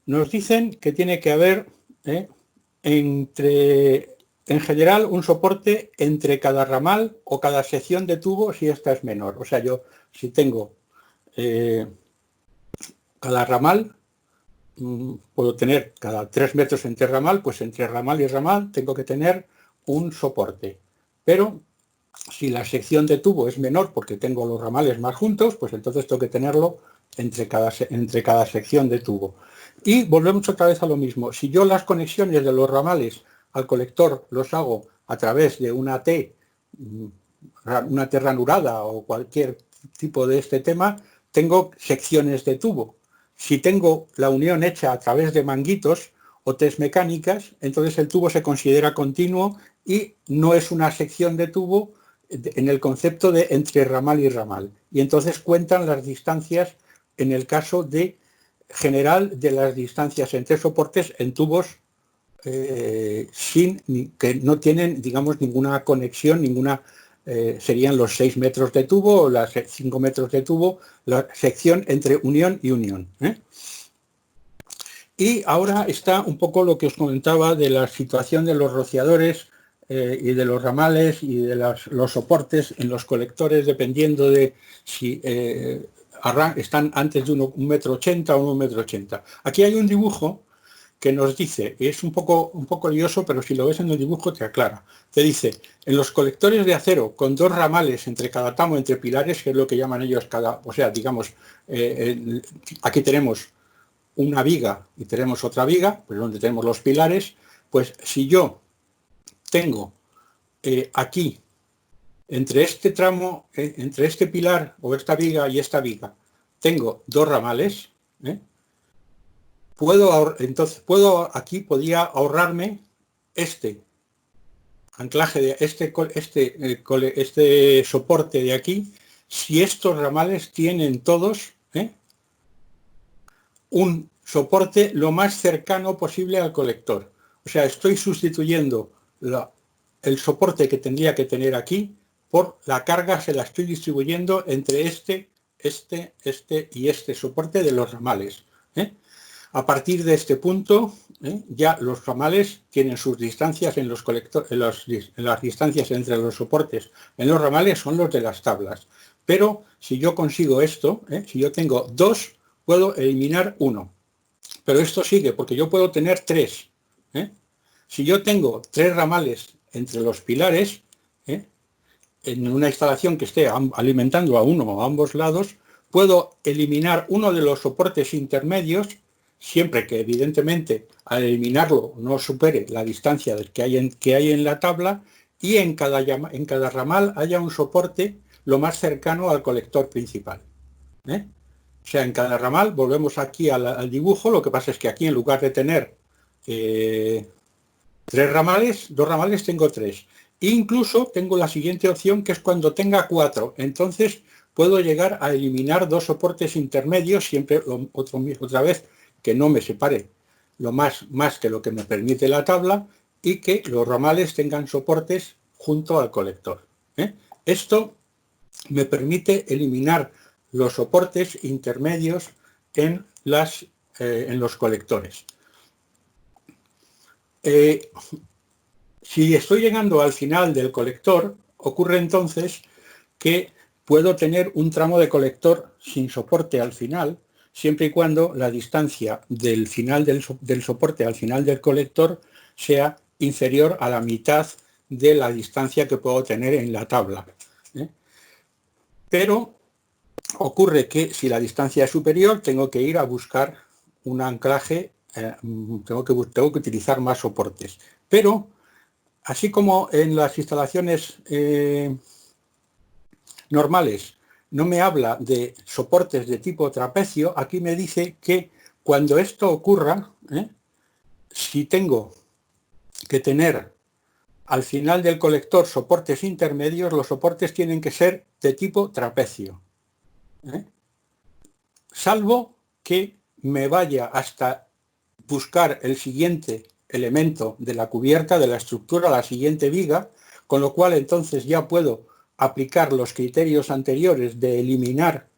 Nos dicen que tiene que haber en general un soporte entre cada ramal o cada sección de tubo si esta es menor. O sea, yo si tengo cada ramal, puedo tener cada 3 metros entre ramal, pues entre ramal y ramal tengo que tener un soporte. Pero si la sección de tubo es menor porque tengo los ramales más juntos, pues entonces tengo que tenerlo entre cada sección de tubo. Y volvemos otra vez a lo mismo. Si yo las conexiones de los ramales al colector los hago a través de una T ranurada o cualquier tipo de este tema, tengo secciones de tubo. Si tengo la unión hecha a través de manguitos o Ts mecánicas, entonces el tubo se considera continuo y no es una sección de tubo en el concepto de entre ramal y ramal. Y entonces cuentan las distancias en el caso de general de las distancias entre soportes en tubos que no tienen, digamos, ninguna conexión, serían los 6 metros de tubo o los 5 metros de tubo, la sección entre unión y unión. Y ahora está un poco lo que os comentaba de la situación de los rociadores y de los ramales y de los soportes en los colectores, dependiendo de si están antes de 1,80 m o 1,80 m. Aquí hay un dibujo que nos dice, y es un poco lioso, pero si lo ves en el dibujo te aclara. Te dice, en los colectores de acero con 2 ramales entre cada tamo, entre pilares, que es lo que llaman ellos o sea, digamos, aquí tenemos una viga y tenemos otra viga, pues donde tenemos los pilares, pues si yo tengo aquí, entre este tramo, entre este pilar o esta viga y esta viga, tengo 2 ramales, aquí podía ahorrarme este anclaje de este soporte de aquí, si estos ramales tienen todos un soporte lo más cercano posible al colector. O sea, estoy sustituyendo el soporte que tendría que tener aquí por la carga, se la estoy distribuyendo entre este y este soporte de los ramales. A partir de este punto, ya los ramales tienen sus distancias en los colectores, las distancias entre los soportes en los ramales son los de las tablas. Pero si yo consigo esto, si yo tengo 2, puedo eliminar 1. Pero esto sigue, porque yo puedo tener 3. Si yo tengo 3 ramales entre los pilares, en una instalación que esté alimentando a uno o a ambos lados, puedo eliminar uno de los soportes intermedios, siempre que evidentemente al eliminarlo no supere la distancia que hay en la tabla, y en cada ramal haya un soporte lo más cercano al colector principal. O sea, en cada ramal, volvemos aquí al dibujo, lo que pasa es que aquí en lugar de tener 3 ramales, 2 ramales tengo 3. Incluso tengo la siguiente opción, que es cuando tenga 4. Entonces puedo llegar a eliminar 2 soportes intermedios, siempre otra vez que no me separe lo más que lo que me permite la tabla, y que los ramales tengan soportes junto al colector. Esto me permite eliminar los soportes intermedios en los colectores. Si estoy llegando al final del colector, ocurre entonces que puedo tener un tramo de colector sin soporte al final, siempre y cuando la distancia del final del soporte al final del colector sea inferior a la mitad de la distancia que puedo tener en la tabla. Pero ocurre que si la distancia es superior, tengo que ir a buscar un anclaje, tengo que utilizar más soportes. Pero, así como en las instalaciones normales no me habla de soportes de tipo trapecio, aquí me dice que cuando esto ocurra, si tengo que tener al final del colector soportes intermedios, los soportes tienen que ser de tipo trapecio. ¿eh? Salvo que me vaya hasta buscar el siguiente elemento de la cubierta, de la estructura, la siguiente viga, con lo cual entonces ya puedo aplicar los criterios anteriores de eliminar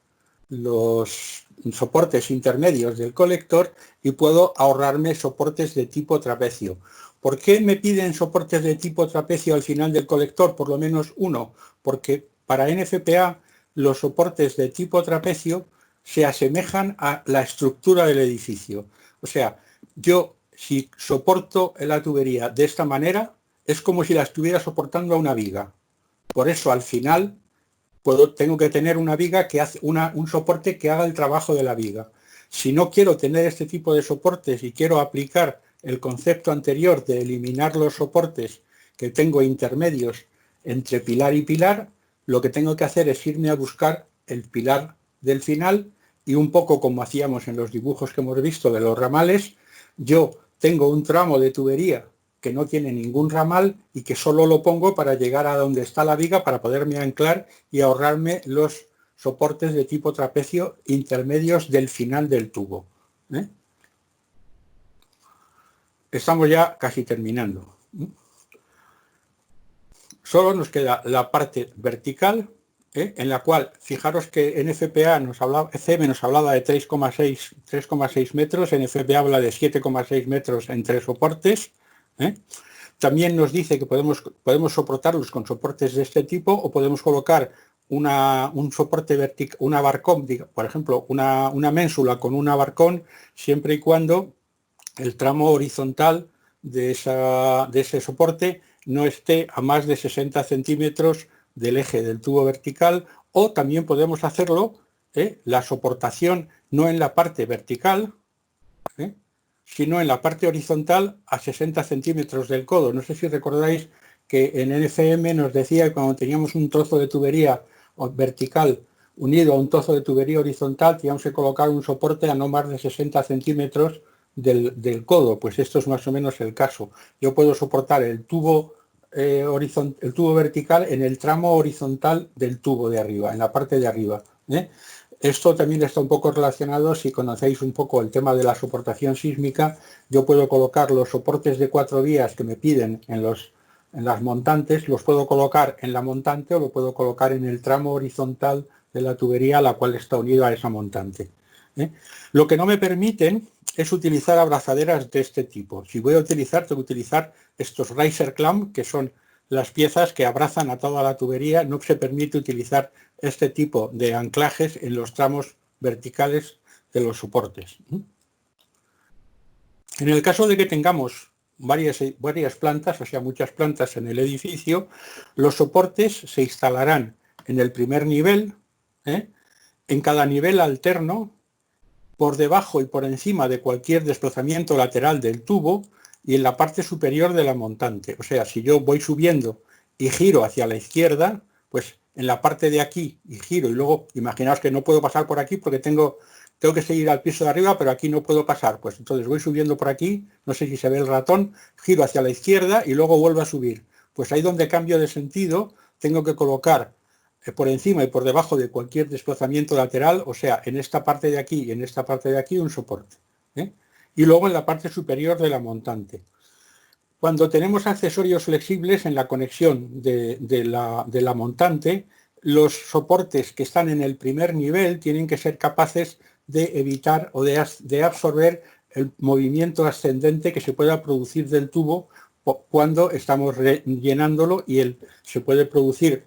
los soportes intermedios del colector y puedo ahorrarme soportes de tipo trapecio. ¿Por qué me piden soportes de tipo trapecio al final del colector? Por lo menos uno, porque para NFPA los soportes de tipo trapecio se asemejan a la estructura del edificio. O sea, yo si soporto la tubería de esta manera, es como si la estuviera soportando a una viga. Por eso al final tengo que tener una viga que hace un soporte que haga el trabajo de la viga. Si no quiero tener este tipo de soportes y quiero aplicar el concepto anterior de eliminar los soportes que tengo intermedios entre pilar y pilar, lo que tengo que hacer es irme a buscar el pilar del final y un poco como hacíamos en los dibujos que hemos visto de los ramales, yo tengo un tramo de tubería que no tiene ningún ramal y que solo lo pongo para llegar a donde está la viga para poderme anclar y ahorrarme los soportes de tipo trapecio intermedios del final del tubo. Estamos ya casi terminando. Solo nos queda la parte vertical, en la cual, fijaros que NFPA ECM nos hablaba de 3,6 metros, NFPA habla de 7,6 metros en 3 soportes. También nos dice que podemos soportarlos con soportes de este tipo o podemos colocar un soporte vertical, una barcón, por ejemplo, una ménsula con una barcón, siempre y cuando el tramo horizontal de ese soporte no esté a más de 60 centímetros del eje del tubo vertical, o también podemos hacerlo, la soportación no en la parte vertical, sino en la parte horizontal a 60 centímetros del codo. No sé si recordáis que en NFM nos decía que cuando teníamos un trozo de tubería vertical unido a un trozo de tubería horizontal, teníamos que colocar un soporte a no más de 60 centímetros del codo. Pues esto es más o menos el caso. Yo puedo soportar el tubo vertical en el tramo horizontal del tubo de arriba, en la parte de arriba. Esto también está un poco relacionado, si conocéis un poco el tema de la soportación sísmica, yo puedo colocar los soportes de 4 vías que me piden en las montantes, los puedo colocar en la montante o lo puedo colocar en el tramo horizontal de la tubería a la cual está unido a esa montante. Lo que no me permiten es utilizar abrazaderas de este tipo. Si voy a utilizar, tengo que utilizar estos riser clamp, que son las piezas que abrazan a toda la tubería. No se permite utilizar este tipo de anclajes en los tramos verticales de los soportes. En el caso de que tengamos varias plantas, o sea, muchas plantas en el edificio, los soportes se instalarán en el primer nivel, en cada nivel alterno, por debajo y por encima de cualquier desplazamiento lateral del tubo y en la parte superior de la montante. O sea, si yo voy subiendo y giro hacia la izquierda, pues en la parte de aquí y giro y luego imaginaos que no puedo pasar por aquí porque tengo que seguir al piso de arriba, pero aquí no puedo pasar. Pues entonces voy subiendo por aquí, no sé si se ve el ratón, giro hacia la izquierda y luego vuelvo a subir. Pues ahí donde cambio de sentido tengo que colocar por encima y por debajo de cualquier desplazamiento lateral, o sea, en esta parte de aquí y en esta parte de aquí un soporte. Y luego en la parte superior de la montante. Cuando tenemos accesorios flexibles en la conexión de la montante, los soportes que están en el primer nivel tienen que ser capaces de evitar o de absorber el movimiento ascendente que se pueda producir del tubo cuando estamos llenándolo y se puede producir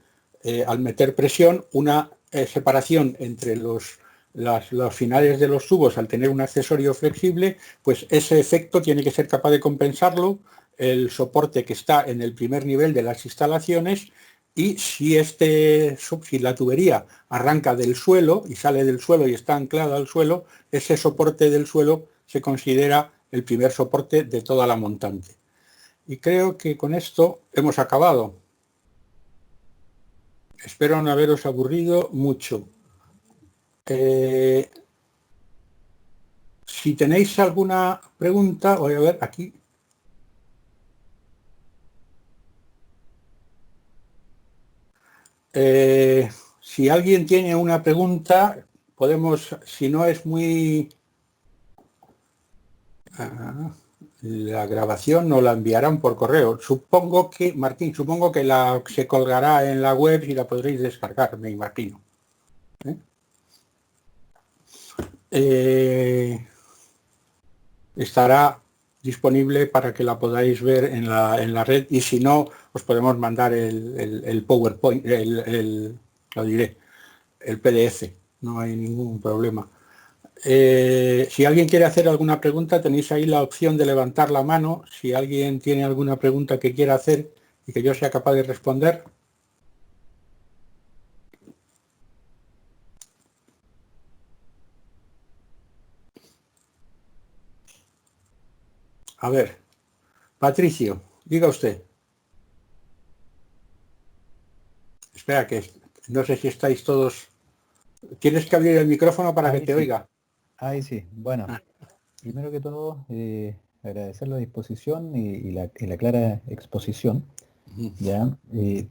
al meter presión una separación entre los finales de los tubos. Al tener un accesorio flexible, pues ese efecto tiene que ser capaz de compensarlo el soporte que está en el primer nivel de las instalaciones, y si la tubería arranca del suelo y sale del suelo y está anclada al suelo, ese soporte del suelo se considera el primer soporte de toda la montante. Y creo que con esto hemos acabado. Espero no haberos aburrido mucho. Si tenéis alguna pregunta, voy a ver aquí. Si alguien tiene una pregunta, podemos, si no es muy... la grabación nos la enviarán por correo. Supongo que, Martín, supongo que se colgará en la web y la podréis descargar, me imagino. Estará disponible para que la podáis ver en la red, y si no, os podemos mandar el PowerPoint, lo diré, el PDF, no hay ningún problema. Si alguien quiere hacer alguna pregunta, tenéis ahí la opción de levantar la mano, si alguien tiene alguna pregunta que quiera hacer y que yo sea capaz de responder. A ver, Patricio, diga usted. Espera, que no sé si estáis todos... ¿Tienes que abrir el micrófono para que te oiga? Ahí sí, bueno, primero que todo, agradecer la disposición y la clara exposición. ¿Ya?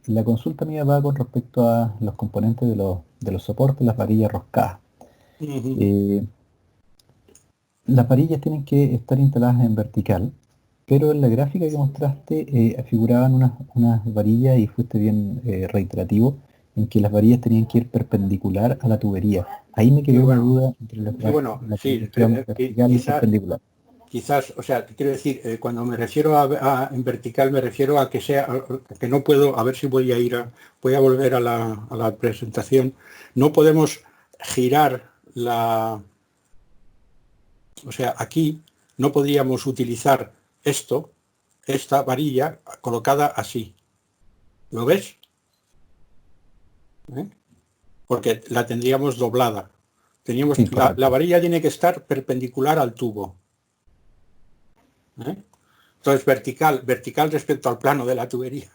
La consulta mía va con respecto a los componentes de los soportes, las varillas roscadas. Las varillas tienen que estar instaladas en vertical, pero en la gráfica que mostraste figuraban unas varillas, y fuiste bien reiterativo, en que las varillas tenían que ir perpendicular a la tubería. Ahí me quedó una duda entre las varillas que van vertical y perpendicular. Quizás, o sea, quiero decir, cuando me refiero a en vertical, me refiero a que sea, a que no puedo, a ver si voy a volver a la presentación. No podemos girar o sea, aquí no podríamos utilizar esta varilla colocada así. ¿Lo ves? Porque la tendríamos doblada. Sí, la varilla tiene que estar perpendicular al tubo. Entonces, vertical respecto al plano de la tubería.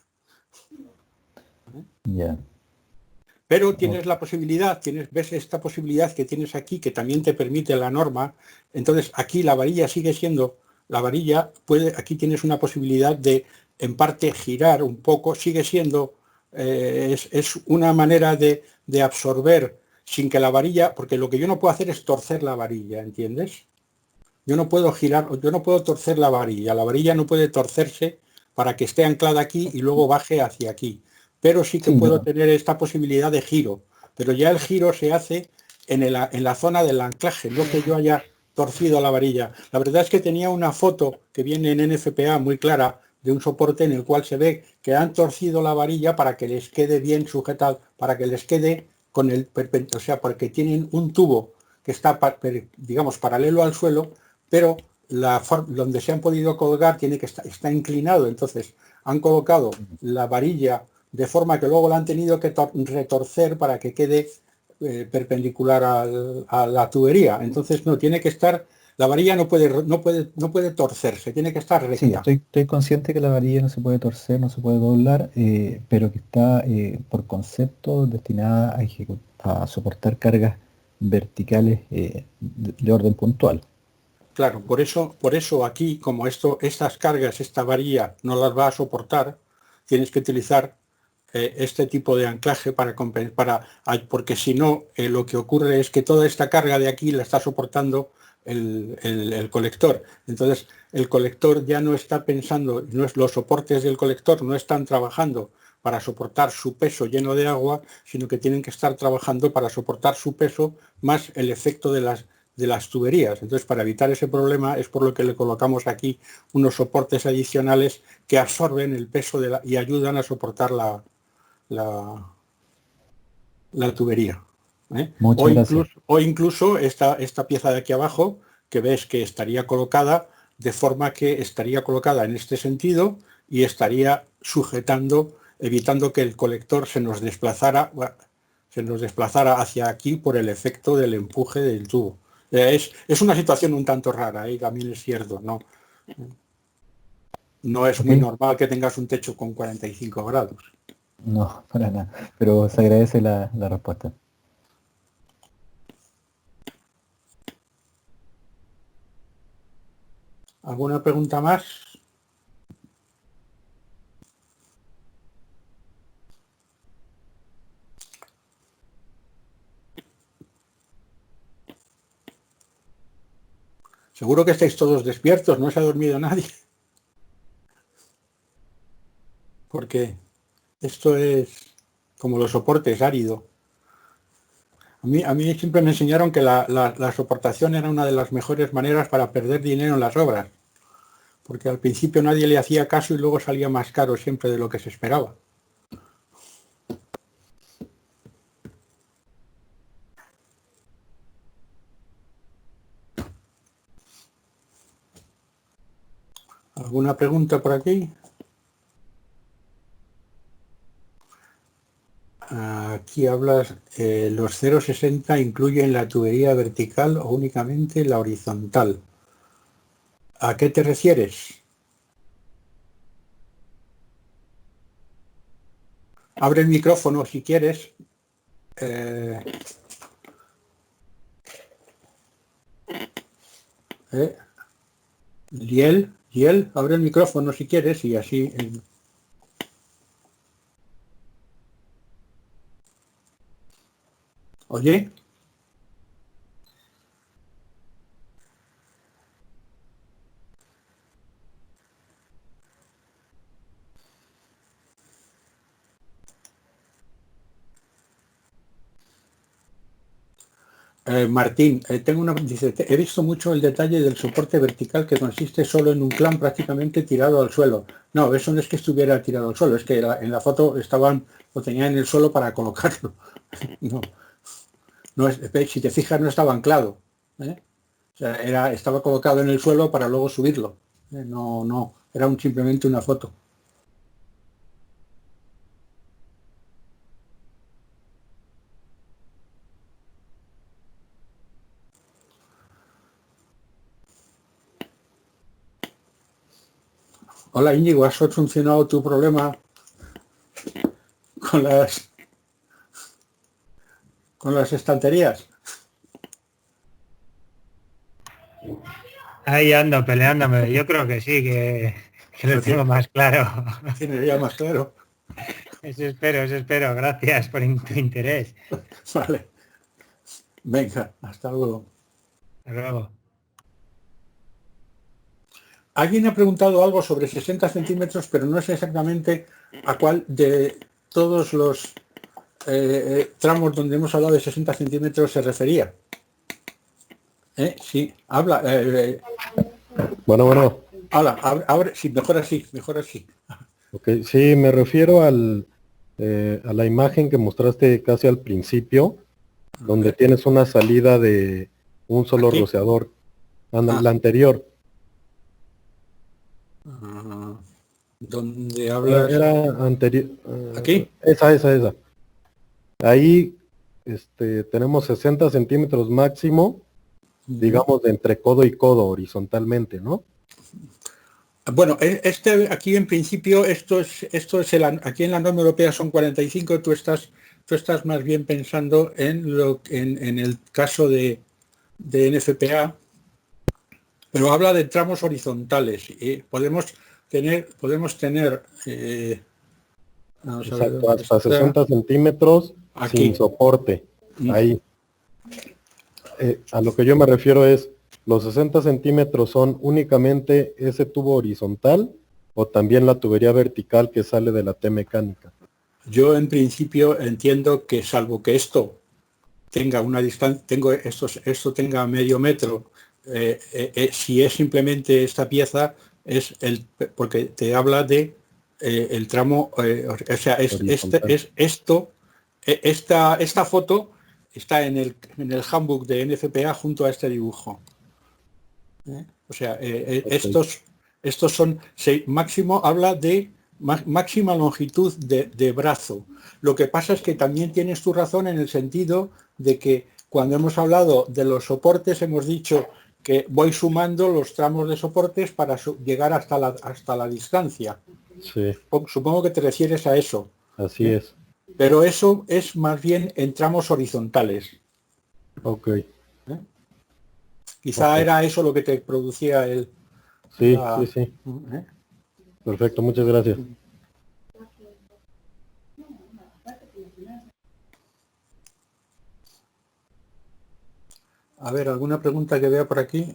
Yeah. Pero tienes la posibilidad, ves esta posibilidad que tienes aquí, que también te permite la norma. Entonces, aquí la varilla sigue siendo, aquí tienes una posibilidad de, en parte, girar un poco, sigue siendo, es una manera de absorber sin que la varilla, porque lo que yo no puedo hacer es torcer la varilla, ¿entiendes? Yo no puedo girar, yo no puedo torcer la varilla no puede torcerse para que esté anclada aquí y luego baje hacia aquí. Pero sí que puedo tener esta posibilidad de giro, pero ya el giro se hace en la zona del anclaje, no que yo haya torcido la varilla. La verdad es que tenía una foto que viene en NFPA muy clara de un soporte en el cual se ve que han torcido la varilla para que les quede bien sujetada, para que les quede con el o sea, porque tienen un tubo que está, digamos, paralelo al suelo, pero donde se han podido colgar está inclinado, entonces han colocado la varilla de forma que luego la han tenido que retorcer para que quede perpendicular a la tubería. Entonces no, tiene que estar, la varilla no puede torcerse, tiene que estar recta. Sí, estoy consciente que la varilla no se puede torcer, no se puede doblar, pero que está por concepto destinada a soportar cargas verticales de orden puntual. Claro, por eso aquí, como estas cargas, esta varilla no las va a soportar, tienes que utilizar este tipo de anclaje porque si no, lo que ocurre es que toda esta carga de aquí la está soportando el colector. Entonces, el colector ya no está pensando, los soportes del colector no están trabajando para soportar su peso lleno de agua, sino que tienen que estar trabajando para soportar su peso más el efecto de las tuberías. Entonces, para evitar ese problema es por lo que le colocamos aquí unos soportes adicionales que absorben el peso y ayudan a soportar la tubería. O incluso esta pieza de aquí abajo, que ves que estaría colocada de forma que estaría colocada en este sentido y estaría sujetando, evitando que el colector se nos desplazara hacia aquí por el efecto del empuje del tubo. Es una situación un tanto rara, también es cierto, no es muy normal que tengas un techo con 45 grados. No, para nada, pero se agradece la respuesta. ¿Alguna pregunta más? Seguro que estáis todos despiertos, no se ha dormido nadie. Porque esto es como los soportes, árido. A mí siempre me enseñaron que la soportación era una de las mejores maneras para perder dinero en las obras. Porque al principio nadie le hacía caso y luego salía más caro siempre de lo que se esperaba. ¿Alguna pregunta por aquí? Aquí hablas, los 0,60 incluyen la tubería vertical o únicamente la horizontal. ¿A qué te refieres? Abre el micrófono si quieres. Liel, abre el micrófono si quieres y así... ¿Oye? Martín, dice, he visto mucho el detalle del soporte vertical que consiste solo en un clamp prácticamente tirado al suelo. No, eso no es que estuviera tirado al suelo, es que en la foto lo tenían en el suelo para colocarlo. No si te fijas, no estaba anclado. O sea, estaba colocado en el suelo para luego subirlo. No, era simplemente una foto. Hola Íñigo, ¿has solucionado tu problema con las estanterías? Ahí ando peleándome. Yo creo que sí, que lo tengo más claro. Tienes ya más claro. Eso espero. Gracias por tu interés. Vale. Venga, hasta luego. Hasta luego. Alguien ha preguntado algo sobre 60 centímetros, pero no sé exactamente a cuál de todos los tramos donde hemos hablado de 60 centímetros se refería. Sí, habla. Bueno. Habla, abre, sí, mejor así. Ok, sí, me refiero a la imagen que mostraste casi al principio, donde tienes una salida de un solo ¿Aquí? rociador. La anterior. Donde hablas... Era anterior. ¿Aquí? Esa. Ahí tenemos 60 centímetros máximo, digamos, de entre codo y codo, horizontalmente, ¿no? Bueno, aquí en principio esto es aquí en la norma europea son 45, tú estás más bien pensando en el caso de NFPA, pero habla de tramos horizontales. Podemos tener vamos a ver Exacto, dónde hasta está. 60 centímetros Aquí. sin soporte. Ahí. A lo que yo me refiero es, ¿los 60 centímetros son únicamente ese tubo horizontal o también la tubería vertical que sale de la T mecánica? Yo en principio entiendo que salvo que esto tenga una distancia, esto tenga medio metro, si es simplemente esta pieza, porque te habla de el tramo, o sea, esta foto está en el handbook de NFPA junto a este dibujo. O sea, Okay. estos son, máximo habla de máxima longitud de brazo. Lo que pasa es que también tienes tu razón en el sentido de que cuando hemos hablado de los soportes hemos dicho que voy sumando los tramos de soportes para llegar hasta la distancia. Sí. Supongo que te refieres a eso. Así es. Pero eso es más bien en tramos horizontales. Ok. Quizá era eso lo que te producía el... Sí. Perfecto, muchas gracias. A ver, ¿alguna pregunta que vea por aquí?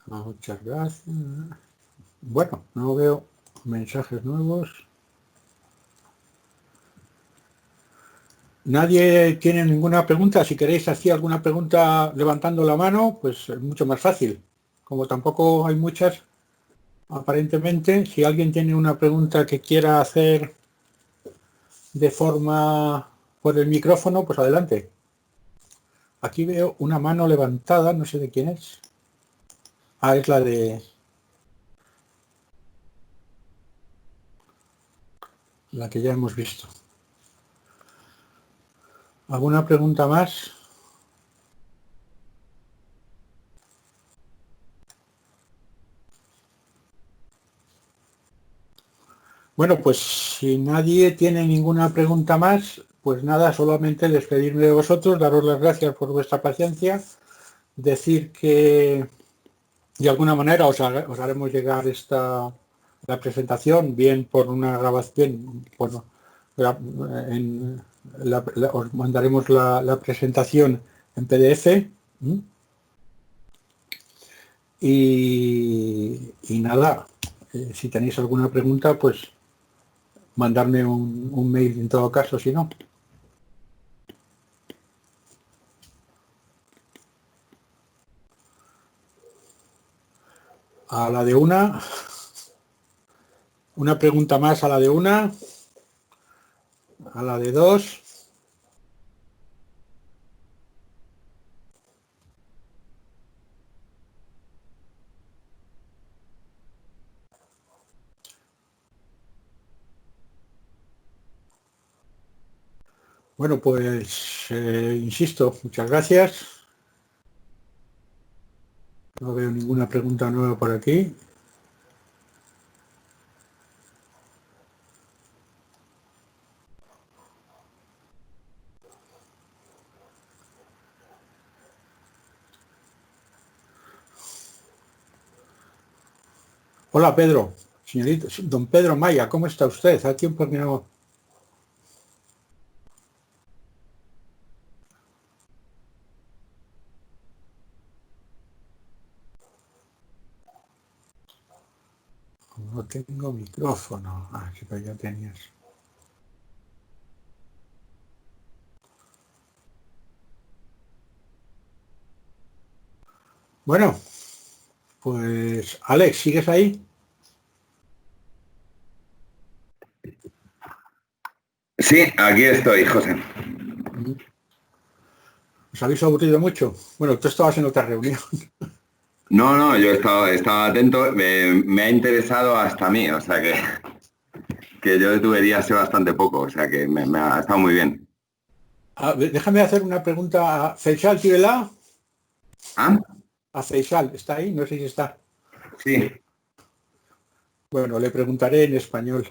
Muchas gracias. Bueno, no veo mensajes nuevos. ¿Nadie tiene ninguna pregunta? Si queréis hacer alguna pregunta levantando la mano, pues es mucho más fácil. Como tampoco hay muchas, aparentemente, si alguien tiene una pregunta que quiera hacer de forma por el micrófono, pues adelante. Aquí veo una mano levantada, no sé de quién es. Ah, es la de... la que ya hemos visto. ¿Alguna pregunta más? Bueno, pues si nadie tiene ninguna pregunta más, pues nada, solamente despedirme de vosotros, daros las gracias por vuestra paciencia, decir que de alguna manera os haremos llegar la presentación, bien por una grabación, bueno, os mandaremos la presentación en PDF. Y nada, si tenéis alguna pregunta, pues mandarme un mail en todo caso, si no. A la de una pregunta más a la de una, a la de dos. Bueno, pues insisto, muchas gracias. No veo ninguna pregunta nueva por aquí. Hola, Pedro. Señorito, don Pedro Maya, ¿cómo está usted? Hace tiempo que no... No tengo micrófono. Ah, sí, pero ya tenías. Bueno, pues Alex, ¿sigues ahí? Sí, aquí estoy, José. ¿Os habéis aburrido mucho? Bueno, tú estabas en otra reunión. No, yo estaba atento, me ha interesado hasta a mí, o sea que yo de tuberías sé bastante poco, o sea que me ha estado muy bien. Déjame hacer una pregunta a Feisal, ¿tíbela? ¿Ah? A Feisal, ¿está ahí? No sé si está. Sí. Bueno, le preguntaré en español.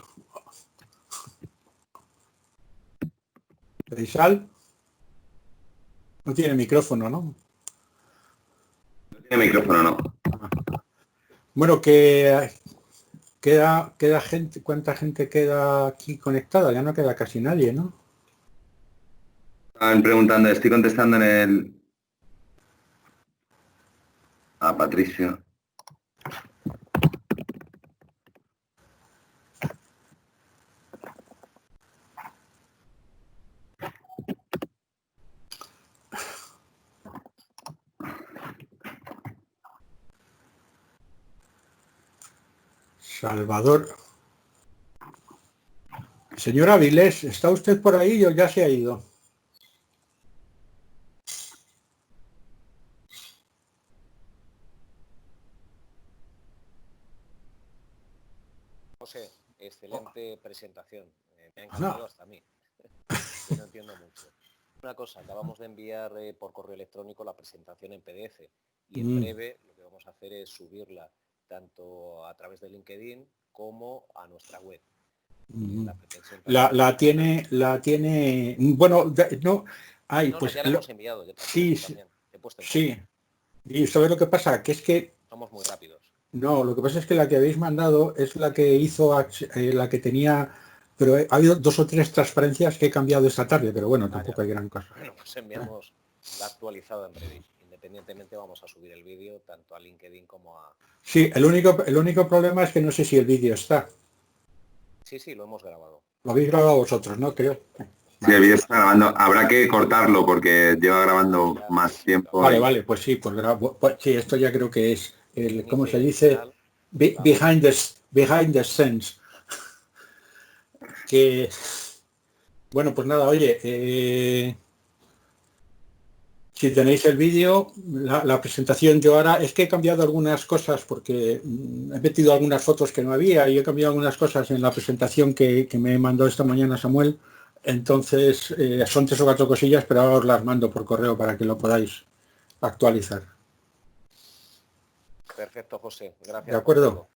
Feisal. No tiene micrófono, ¿no? No tiene micrófono, no. Bueno, que queda gente, ¿cuánta gente queda aquí conectada? Ya no queda casi nadie, ¿no? Estaban preguntando, estoy contestando en el... A Patricio. Salvador. Señora Vilés, ¿está usted por ahí o ya se ha ido? José, excelente presentación. Me ha encantado hasta a mí. Yo no entiendo mucho. Una cosa, acabamos de enviar por correo electrónico la presentación en PDF y en breve lo que vamos a hacer es subirla tanto a través de LinkedIn como a nuestra web. La tiene, bueno, no, ay, pues ya la hemos enviado. Sí, también. He puesto en sí. Y ¿sabes lo que pasa? Que es que somos muy rápidos. No, lo que pasa es que la que habéis mandado es la que hizo, la que tenía, pero ha habido 2 o 3 transparencias que he cambiado esta tarde, pero bueno, tampoco hay gran cosa. Bueno, pues enviamos la actualizada en breve. Independientemente vamos a subir el vídeo tanto a LinkedIn como a... Sí, el único problema es que no sé si el vídeo está. Sí, lo hemos grabado. Lo habéis grabado vosotros, ¿no? Creo. Sí, el vídeo está grabando. Habrá que cortarlo porque lleva grabando más tiempo. Vale, pues sí, pues sí, esto ya creo que es el, ¿cómo se dice? Behind the scenes. Que, bueno, pues nada, oye, si tenéis el vídeo, la presentación yo ahora, es que he cambiado algunas cosas porque he metido algunas fotos que no había y he cambiado algunas cosas en la presentación que me mandó esta mañana Samuel. Entonces, son 3 o 4 cosillas, pero ahora os las mando por correo para que lo podáis actualizar. Perfecto, José. Gracias. De acuerdo.